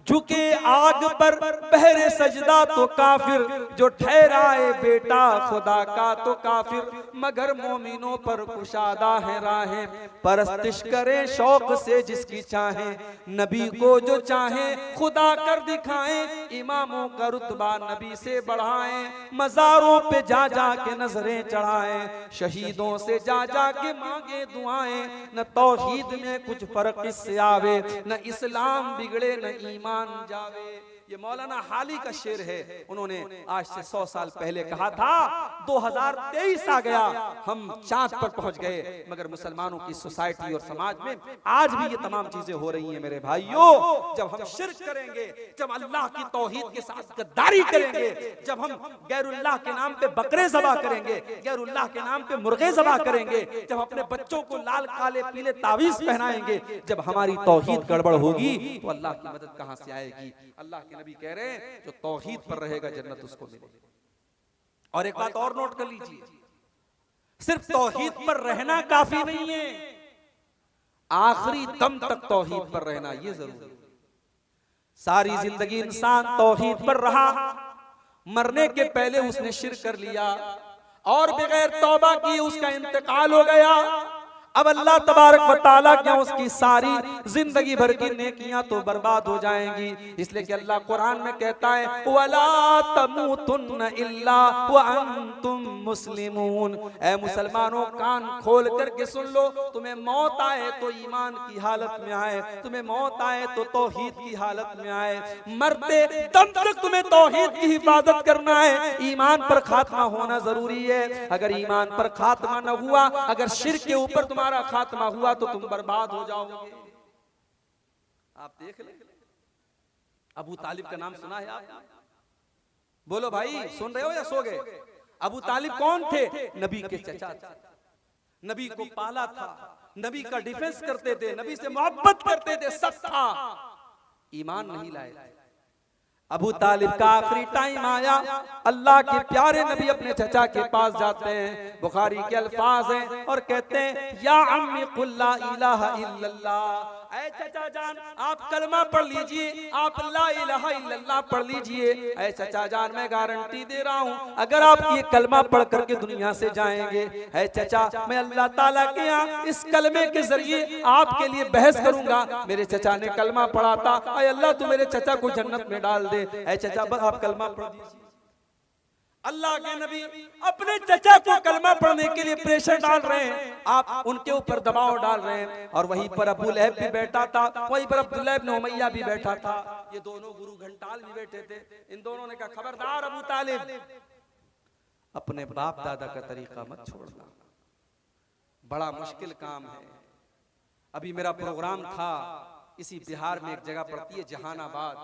झुके आग पर पहरे सजदा तो काफिर, जो ठहराए बेटा खुदा का तो काफिर, मगर मोमिनों पर कुशादा है राहें, परस्तिश करे शौक से जिसकी चाहे, नबी को जो चाहे खुदा कर दिखाएं, इमामों का रुतबा नबी से बढ़ाएं, मज़ारों पे जा जा के नजरें चढ़ाएं, शहीदों से जा जा के मांगे दुआएं, न तौहीद में कुछ फर्क इससे आवे, न इस्लाम बिगड़े न ईमान जावे। ये मौलाना हाली का शेर है। उन्होंने आज से 100 साल पहले कहा था 2023 आ गया, हम चांद पर पहुंच गए, मगर मुसलमानों की सोसाइटी और समाज में आज भी ये तमाम चीजें हो रही हैं मेरे भाइयों। जब हम शिर्क करेंगे, जब अल्लाह की तौहीद के साथ गद्दारी करेंगे, जब हम गैरुल्लाह के नाम पे बकरे ज़बा करेंगे, गैरुल्लाह के नाम पे मुर्गे ज़बा करेंगे, जब अपने बच्चों को लाल काले पीले तावीज़ पहनाएंगे, जब हमारी तौहीद गड़बड़ होगी तो अल्लाह की मदद कहां से आएगी? अल्लाह के नबी कह रहे हैं जो तौहीद पर रहेगा जन्नत उसको मिलेगी। और एक बात और नोट कर लीजिए, सिर्फ तौहीद पर रहना काफी नहीं है, आखिरी दम तक तौहीद पर रहना ये जरूरी है। सारी जिंदगी इंसान तौहीद पर रहा, मरने के पहले उसने शिर्क कर लिया और बगैर तौबा किए उसका इंतकाल हो गया। अब अल्लाह तबारक व तआला क्या उसकी सारी जिंदगी भर की नेकियां तो बर्बाद हो जाएंगी। इसलिए कि अल्लाह कुरान में कहता है वला तमूतुन्न इल्ला व अंतुम मुस्लिमून। ऐ मुसलमानों, कान खोल करके सुन लो, तुम्हें मौत आए तो ईमान की हालत में आए, तुम्हें मौत आए तो तौहीद की हालत में आए। मरते दम तक तुम्हें तौहीद की हिफाजत करना है, ईमान पर खात्मा होना जरूरी है। अगर ईमान पर खात्मा न हुआ, अगर शिर्क के ऊपर तुम्हारा खात्मा हुआ तो तुम बर्बाद हो जाओगे। आप देख ले, अबू तालिब का नाम सुना है आपने? बोलो भाई, सुन रहे हो या सो गए? अबू तालिब कौन थे? नबी के चचा थे, नबी को पाला था, नबी का डिफेंस करते थे, नबी से मोहब्बत करते थे, सब था, ईमान नहीं लाए। अबू तालिब का आखिरी टाइम आया, अल्लाह के प्यारे नबी अपने चचा के पास जाते हैं, बुखारी के अल्फाज हैं और कहते हैं या अम्मी कुल ला इलाहा इल्लल्लाह, ऐ चचा जान आप कलमा पढ़ लीजिए, आप ला इलाहा इल्लल्लाह पढ़ लीजिए। ऐ चचा जान मैं गारंटी दे रहा हूँ अगर आप ये कलमा पढ़ करके दुनिया से जाएंगे, ऐ चचा मैं अल्लाह ताला के यहाँ इस कलमे के जरिए आपके लिए बहस करूंगा। मेरे चचा ने कलमा पढ़ा था, ऐ अल्लाह तू मेरे चचा को जन्नत में डाल दे। ऐ चचा बस आप कलमा पढ़ दीजिए। अल्लाह के नबी अपने चचा को कलमा पढ़ने के लिए प्रेशर डाल रहे हैं, आप उनके ऊपर दबाव डाल रहे हैं। और वहीं पर अबू लहब भी बैठा था, वहीं पर अब्दुल्लाह इब्न उमैया भी बैठा था, ये दोनों गुरु घंटाल भी बैठे थे। इन दोनों ने कहा खबरदार अबू तालिब, अपने बाप दादा का तरीका मत छोड़ना, बड़ा मुश्किल काम है। अभी मेरा प्रोग्राम था इसी बिहार में, एक जगह पड़ती है जहानाबाद।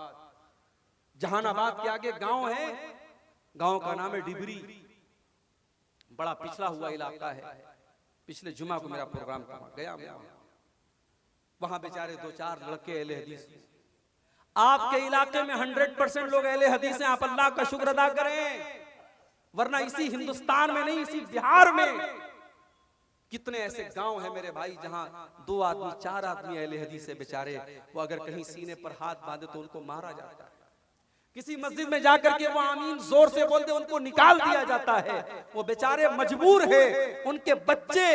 जहानाबाद के आगे गांव है, गांव का नाम है डिबरी, बड़ा पिछड़ा हुआ इलाका है। पिछले जुमा को मेरा प्रोग्राम था, गया मैं वहां बेचारे 2-4 लड़के अहले हदीस। आपके इलाके में 100% लोग अहले हदीस हैं, आप अल्लाह का शुक्र अदा करें, वरना इसी हिंदुस्तान में नहीं, इसी बिहार में कितने ऐसे गांव हैं मेरे भाई जहां 2 आदमी 4 आदमी अहले हदीस है बेचारे, वो अगर कहीं सीने पर हाथ बांधे तो उनको मारा जाता है। किसी मस्जिद में जाकर के वो आमीन जोर से बोलते उनको निकाल दिया जाता है। वो बेचारे मजबूर है, उनके बच्चे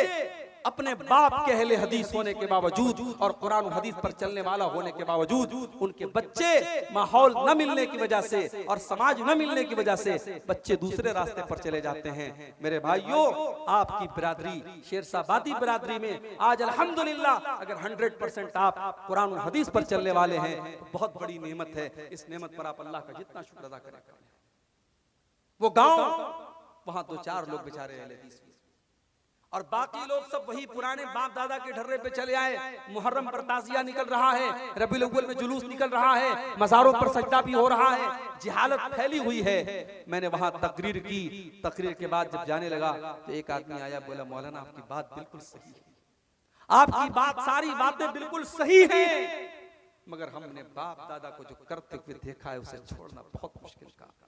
अपने बाप के अहले हदीस होने के बावजूद और कुरान और हदीस पर चलने वाला होने के बावजूद उनके बच्चे माहौल न मिलने की वजह से और समाज न मिलने की वजह से बच्चे दूसरे रास्ते पर चले जाते हैं। मेरे भाइयों, आपकी बिरादरी शेरशाबादी बिरादरी में आज अल्हम्दुलिल्लाह अगर 100% आप कुरान और हदीस पर चलने वाले हैं तो बहुत बड़ी नेमत है। इस नेमत पर आप अल्लाह का जितना शुक्र अदा करें। वो गांव, वहां 2-4 लोग बेचारे अहले हदीस और बाकी लोग सब वही पुराने बाप दादा के ढर्रे पे चले आए। मुहर्रम पर ताजिया निकल रहा है, रबीउल अव्वल में जुलूस निकल रहा है, मज़ारों पर सजदा भी हो रहा है, जिहालत फैली हुई है। मैंने वहां तकरीर की, तकरीर के बाद जब जाने लगा तो एक आदमी आया, बोला मौलाना आपकी बात बिल्कुल सही है, आपकी बात सारी बातें बिल्कुल सही हैं, मगर हमने बाप दादा को जो करते हुए देखा है उसे छोड़ना बहुत मुश्किल काम।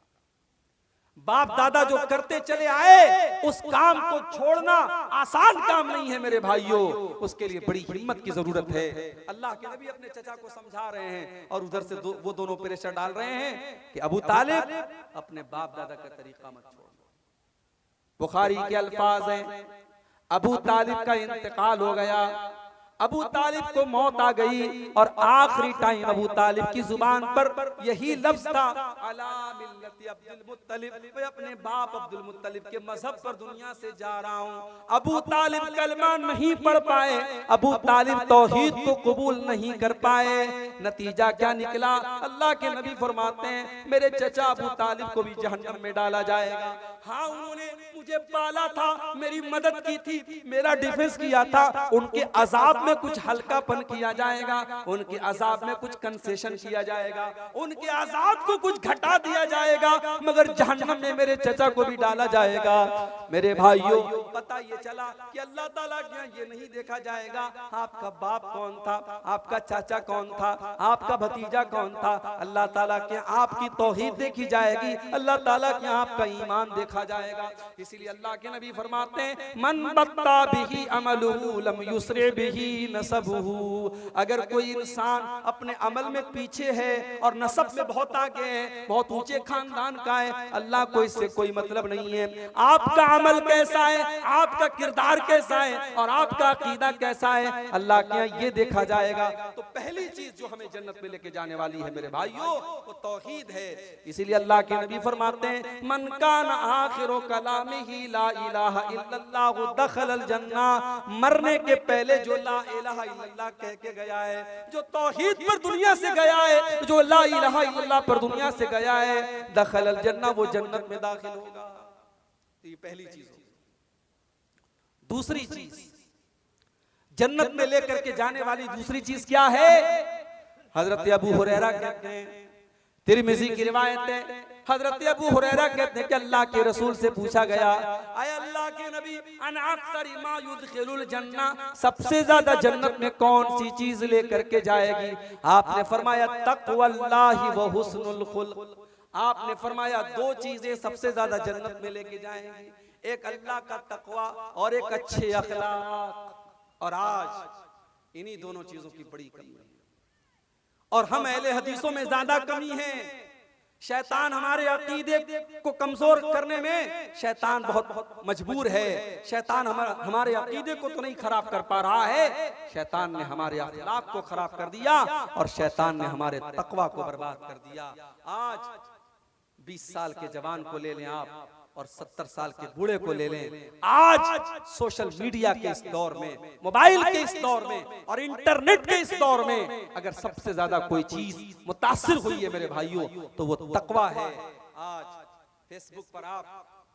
बाप दादा जो करते चले आए उस काम को छोड़ना आसान काम नहीं है मेरे भाइयों, उसके लिए बड़ी हिम्मत की जरूरत है। अल्लाह के नबी अपने चचा को समझा रहे हैं और उधर से वो दोनों प्रेशर डाल रहे हैं कि अबू तालिब अपने बाप दादा का तरीका मत छोड़ो। बुखारी के अल्फाज हैं, अबू तालिब का इंतकाल हो गया, अबू तालिब को मौत आ गई और आखिरी टाइम अबू तालिब की जुबान पर यही लफ्ज था, अला मिल्लति अब्दुल मुत्तलिब, मैं अपने बाप अब्दुल मुत्तलिब के मजहब पर दुनिया से जा रहा हूँ। अबू तालिब कलमा नहीं पढ़ पाए, अबू तालिब तौहीद को कबूल नहीं कर पाए। नतीजा क्या निकला? अल्लाह के नबी फरमाते हैं मेरे चचा अबू तालिब को भी जहन्नम में डाला जाएगा। हाँ, उन्होंने मुझे पाला था, मेरी मदद की थी, मेरा डिफेंस किया था, उनके अजाब में कुछ हल्कापन किया जाएगा, उनके अजाब में कुछ कंसेशन किया जाएगा, उनके अजाब को कुछ घटा दिया जाएगा, मगर जहन्नम में मेरे चचा को भी डाला जाएगा। मेरे भाइयों, पता ये चला कि अल्लाह ताला के यहाँ ये नहीं देखा जाएगा आपका बाप कौन था, आपका चाचा कौन था, आपका भतीजा कौन था। अल्लाह ताला के आपकी तौहीद देखी जाएगी, अल्लाह ताला के आपका ईमान देखा जाएगा। इसीलिए अल्लाह के नबी फरमाते हैं मन बत्ता बिही अमलुहु लम युसरे बिही नसबुहु। अगर कोई इंसान अपने अमल में पीछे है और नसब में बहुत आगे है, बहुत ऊंचे खानदान का है, अल्लाह को इससे कोई मतलब नहीं है। आपका अमल कैसा है, आपका किरदार कैसा है और आपका अकीदा कैसा है, अल्लाह के यहाँ ये देखा जाएगा। तो पहली चीज जो हमें जन्नत में लेके जाने वाली है मेरे भाइयों, वो तौहीद है। इसीलिए अल्लाह के नबी फरमाते हैं मन कान आखिरो कलामिही ला इलाहा इल्लल्लाहु दखलल जन्ना। मरने के पहले जो ला इलाहा इल्लल्लाह कह के गया है, जो तौहीद पर दुनिया से गया है, जो ला इलाहा इल्लल्लाह पर दुनिया से गया है, दखलल जन्ना, वो जन्नत में दाखिल होगा। तो ये पहली चीज होगी। दूसरी चीज जन्नत में लेकर के जाने वाली दूसरी चीज क्या है? हजरत अबू हुरैरा कहते हैं, तिरमिज़ी की रिवायत है, हजरत अबू हुरैरा कहते हैं कि अल्लाह के रसूल से पूछा गया, आय अल्लाह के नबी अन अक्सर मा युदखिलुल जन्ना, सबसे ज्यादा जन्नत में कौन सी चीज लेकर के जाएगी? आपने फरमाया तक़वल्लाहि व हुस्नुल खुल्क़। आपने फरमाया 2 चीजें सबसे ज्यादा जन्नत में लेके जाएंगी, एक अल्लाह का तकवा और एक अच्छे अखलाक। और आज इन्हीं दोनों चीजों की बड़ी कमी है और हम अहले हदीसों में ज्यादा कमी है। शैतान हमारे अकीदे को कमजोर करने में शैतान बहुत मजबूर है। शैतान हमारे अकीदे को तो नहीं खराब कर पा रहा है, शैतान ने हमारे अखलाक को खराब कर दिया और शैतान ने हमारे तकवा को बर्बाद कर दिया। आज 20 साल के जवान को ले लें आप और 70 साल के बूढ़े को ले लें, आज सोशल मीडिया के इस दौर में, मोबाइल के इस दौर में और इंटरनेट के इस दौर में अगर सबसे ज्यादा कोई चीज मुतासिर हुई है मेरे भाइयों तो वो तकवा है। आज फेसबुक पर आप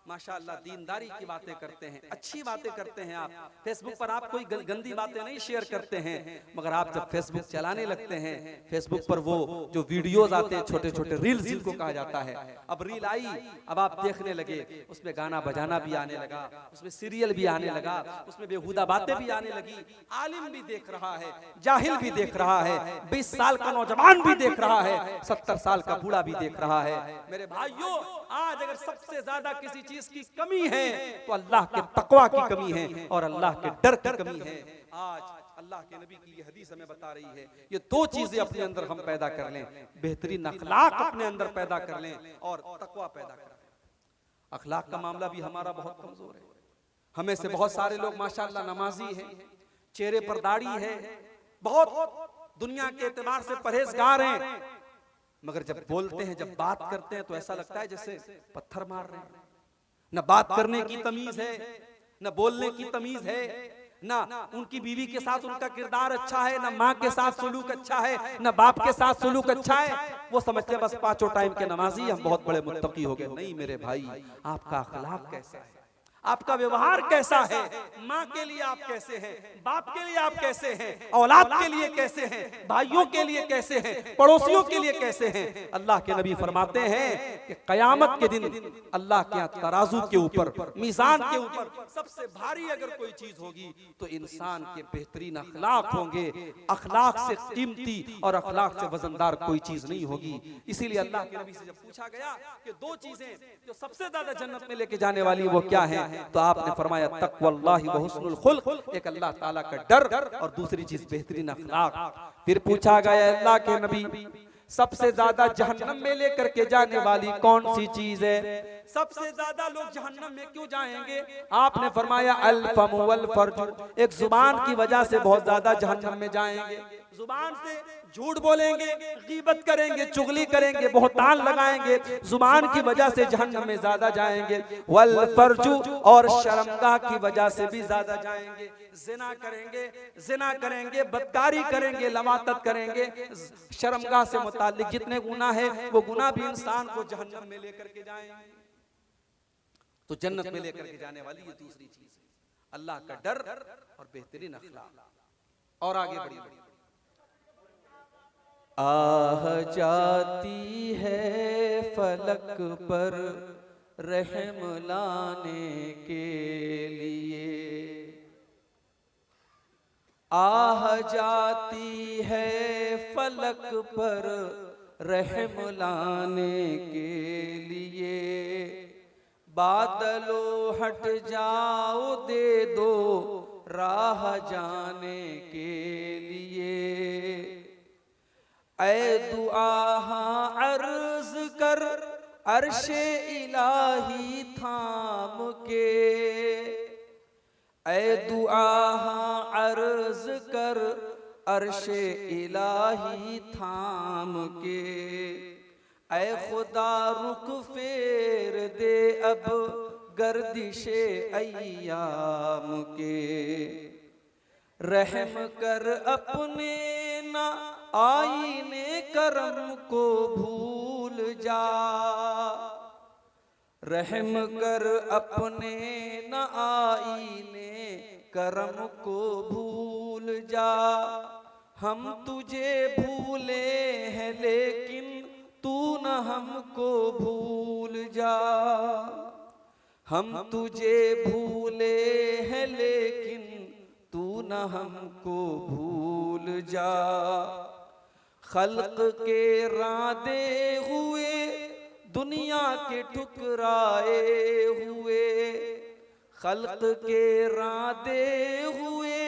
माशाअल्लाह दीनदारी की बातें करते हैं, अच्छी बातें करते हैं। आप फेसबुक पर आप कोई गंदी बातें नहीं शेयर करते हैं, मगर आप जब फेसबुक चलाने लगते हैं, फेसबुक पर वो जो वीडियोस आते हैं, छोटे छोटे रील्स जिनको कहा जाता है, अब रील आई, अब आप देखने लगे, उसमें गाना बजाना भी आने लगा, उसमें सीरियल भी आने लगा, उसमें बेहुदा बातें भी आने लगी। आलिम भी देख रहा है, जाहिल भी देख रहा है, 20 साल का नौजवान भी देख रहा है, 70 साल का बूढ़ा भी देख रहा है। मेरे भाइयों, आज अगर सबसे ज्यादा किसी चीज की कमी है तो अल्लाह के तकवा की कमी है और अल्लाह के डर की कमी है। आज अल्लाह के नबी की ये हदीस हमें बता रही है, ये दो चीजें अपने अंदर हम पैदा कर लें, बेहतरीन अखलाक अपने अंदर पैदा कर लें और तकवा पैदा कर लें। अखलाक का मामला भी हमारा बहुत कमजोर है। हमें से बहुत सारे लोग माशाअल्लाह नमाजी हैं, चेहरे पर दाढ़ी है, बहुत दुनिया के एतबार से परहेजगार हैं, मगर जब बोलते हैं, जब बात करते हैं तो ऐसा लगता है जैसे पत्थर मार रहे हैं। न बात करने की तमीज है, न बोलने की तमीज है, ना उनकी बीवी के साथ उनका किरदार अच्छा है, ना माँ के साथ सलूक अच्छा है, ना बाप के साथ सलूक अच्छा है। वो समझते हैं बस 5 टाइम के नमाजी, हम बहुत बड़े मुत्तकी हो गए। नहीं मेरे भाई, आपका अखलाक कैसा है, आपका व्यवहार कैसा है, माँ के लिए आप कैसे हैं, बाप के लिए आप कैसे हैं, औलाद के लिए कैसे हैं, भाइयों के लिए कैसे हैं, पड़ोसियों के लिए कैसे हैं। अल्लाह के नबी फरमाते हैं कि कयामत के दिन अल्लाह के तराजू के ऊपर, मीज़ान के ऊपर सबसे भारी अगर कोई चीज होगी तो इंसान के बेहतरीन अखलाक होंगे। अखलाक से कीमती और अखलाक से वजनदार कोई चीज नहीं होगी। इसीलिए अल्लाह के नबी से जब पूछा गया कि दो चीजें जो सबसे ज्यादा जन्नत में लेके जाने वाली वो क्या है, तो आपने फरमाया तक़वल्लाहि व हुस्नुल खुल्क़, एक अल्लाह ताला का डर और दूसरी चीज बेहतरीन अखलाक। फिर पूछा गया अल्लाह के नबी सबसे ज्यादा जहन्नम में लेकर के जाने वाली कौन सी चीज है, सबसे ज्यादा लोग जहन्नम में क्यों जाएंगे? आपने फरमाया अल फम वल फर्ज, एक जुबान की वजह से बहुत ज्यादा जहन्नम में जाएंगे। जुबान से झूठ बोलेंगे, गीबत करेंगे, चुगली करेंगे, बहुतान लगाएंगे, जुबान की वजह से जहन्नम में ज्यादा जाएंगे। वल फर्जु, और शर्मगाह की वजह से भी ज्यादा जाएंगे। जिना करेंगे, जिना करेंगे, बदकारी करेंगे, लवातत करेंगे, शर्मगाह से मुताल्लिक जितने गुनाह है वो गुनाह भी इंसान को जहन्नम में लेकर के जाएंगे। तो जन्नत में लेकर के जाने वाली ये दूसरी चीज है, अल्लाह का डर और बेहतरीन अखलाक। और आगे बढ़िए, आह जाती है फलक पर रहम लाने के लिए, आह जाती है फलक पर रहम लाने के लिए, बादलों हट जाओ दे दो राह जाने के लिए, ऐ दुआ अर्ज कर अर्शे इलाही थाम के, ऐ दुआ अर्ज कर अर्शे इलाही थाम के, ऐ खुदा रुख फेर दे अब गर्दिशे अय्याम के, रहम कर अपने ना आईने करम को भूल जा, रहम कर अपने न आईने करम को भूल जा, हम तुझे भूले हैं लेकिन तू न हमको भूल जा, हम तुझे भूले हैं लेकिन तू न हमको भूल जा, खल्क के रांदे हुए दुनिया के ठुकराए हुए, खल्क के रांदे हुए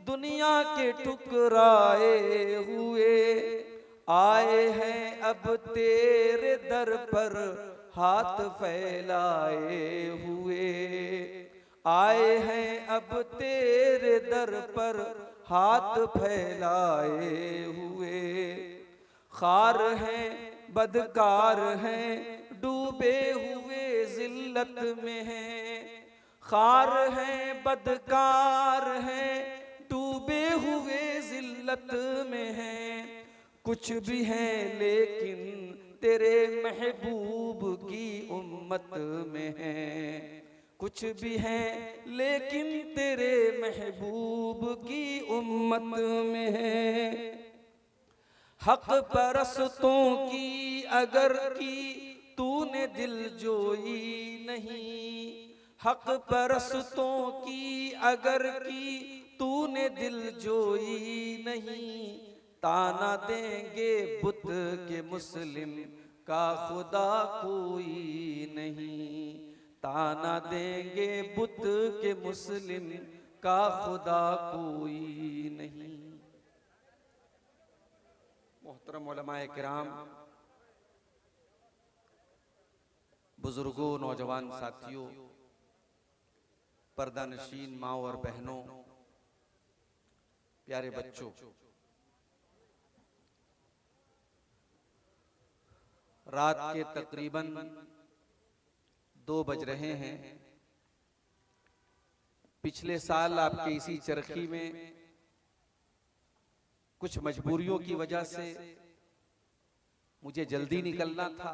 दुनिया के ठुकराए हुए, आए हैं अब तेरे दर पर हाथ फैलाए हुए, आए हैं अब तेरे दर पर हाथ फैलाए हुए, खार हैं बदकार हैं डूबे हुए जिल्लत में हैं, खार हैं बदकार हैं डूबे हुए जिल्लत में हैं, कुछ भी हैं लेकिन तेरे महबूब की उम्मत में हैं। कुछ भी हैं लेकिन तेरे महबूब की उम्मत में हैं। हक परस्तों की अगर की तूने दिल जोई नहीं, हक परस्तों की अगर की तूने दिल जोई नहीं, ताना देंगे बुत के मुस्लिम का खुदा कोई नहीं, ताना देंगे बुत के मुस्लिम का खुदा कोई नहीं। मोहतरम उलमाए किराम, बुजुर्गों, नौजवान साथियों, पर्दा नशीन माओ और बहनों, प्यारे बच्चों, रात के तकरीबन 2 बज रहे हैं। पिछले साल आपके इसी चरखी में कुछ मजबूरियों की वजह से मुझे जल्दी निकलना था।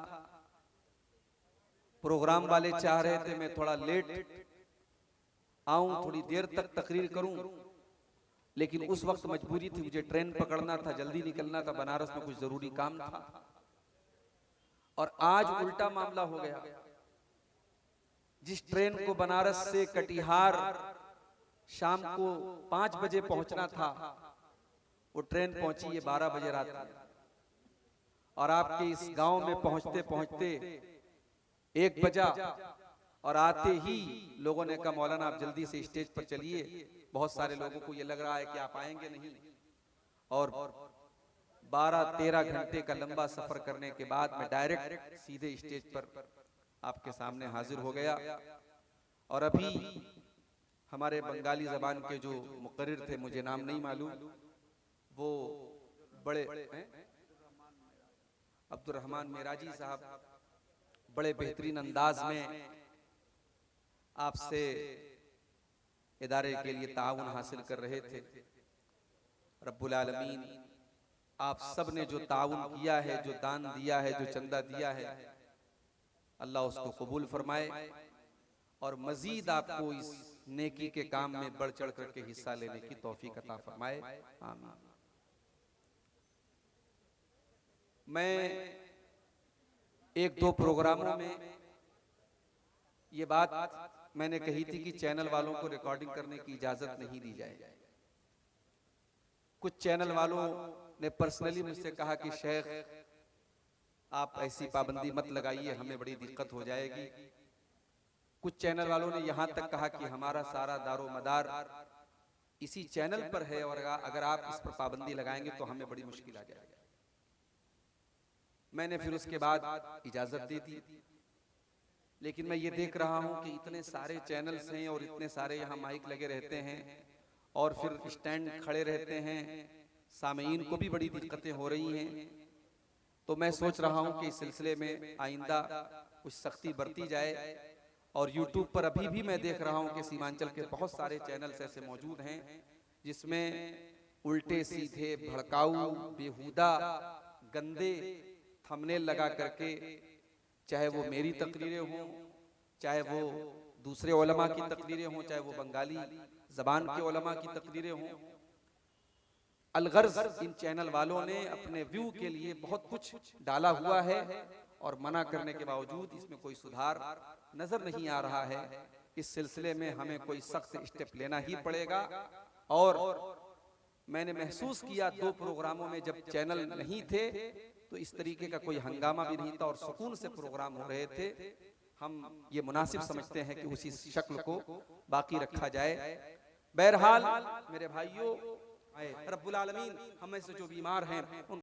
प्रोग्राम वाले चाह रहे थे मैं थोड़ा लेट आऊं, थोड़ी देर तक तकरीर करूं, लेकिन उस वक्त मजबूरी थी, मुझे ट्रेन पकड़ना था, जल्दी निकलना था, बनारस में कुछ जरूरी काम था। और आज उल्टा मामला हो गया। जिस ट्रेन को बनारस से कटिहार शाम को 5 बजे पहुंचना था, वो ट्रेन पहुंची है 12 बजे रात में। और आपके इस गांव में पहुंचते पहुंचते 1 बजा, और आते ही लोगों ने कहा मौलाना आप जल्दी से स्टेज पर चलिए, बहुत सारे लोगों को ये लग रहा है कि आप आएंगे नहीं। और 12-13 घंटे का लंबा सफर करने के बाद मैं डायरेक्ट सीधे स्टेज पर आपके सामने हाजिर हो गया। और अभी हमारे बंगाली जबान के जो मुकर्रिर थे, मुझे नाम नहीं मालूम, वो बड़े अब्दुल रहमान मेराजी साहब बड़े बेहतरीन अंदाज में आपसे इदारे के लिए ताउन हासिल कर रहे थे। रब्बुल आलमीन आप सब ने जो ताउन किया है, जो दान दिया है, जो चंदा दिया है, अल्लाह उसको कबूल फरमाए और मजीद आपको इस नेकी के काम में बढ़ चढ़ करके हिस्सा लेने की तौफीक अता फरमाए, आमीन। मैं 1-2 प्रोग्रामों में ये बात मैंने कही थी कि चैनल वालों को रिकॉर्डिंग करने की इजाजत नहीं दी जाए। कुछ चैनल वालों ने पर्सनली मुझसे कहा कि शेख आप ऐसी पाबंदी मत लगाइए, हमें बड़ी दिक्कत हो जाएगी। कुछ चैनल वालों ने यहां तक कहा कि हमारा सारा दारो मदार इसी चैनल पर है और अगर आप इस पर पाबंदी लगाएंगे तो हमें बड़ी मुश्किल आ जाएगी। मैंने फिर उसके बाद इजाजत दे दी, लेकिन मैं ये देख रहा हूं कि इतने सारे चैनल्स हैं और इतने सारे यहाँ माइक लगे रहते हैं और फिर स्टैंड खड़े रहते हैं, सामीन को भी बड़ी दिक्कतें हो रही हैं। तो मैं सोच रहा हूं कि इस सिलसिले में आइंदा कुछ सख्ती बरती जाए। और यूट्यूब पर अभी भी मैं देख रहा हूं कि सीमांचल के बहुत सारे चैनल्स ऐसे मौजूद हैं जिसमें उल्टे सीधे भड़काऊ बेहुदा गंदे थंबनेल लगा करके, चाहे वो मेरी तकरीरें हों, चाहे वो दूसरे उलमा की तकरीरें हों, चाहे वो बंगाली जबान के उलमा की तकरीरें हों, अलगर्ज इन चैनल वालों ने अपने व्यू के लिए बहुत कुछ डाला हुआ है और मना करने के बावजूद इसमें कोई सुधार नजर नहीं आ रहा है। इस सिलसिले में हमें कोई सख्त स्टेप लेना ही पड़ेगा। और मैंने महसूस किया 2 प्रोग्रामों में जब चैनल नहीं थे तो इस तरीके का कोई हंगामा भी नहीं था और सुकून से प्रोग्राम हो रहे थे। हम ये मुनासिब समझते हैं कि उसी शक्ल को बाकी रखा जाए। बहरहाल मेरे भाइयों, रब्बुल आलमीन हम में से जो बीमार हैं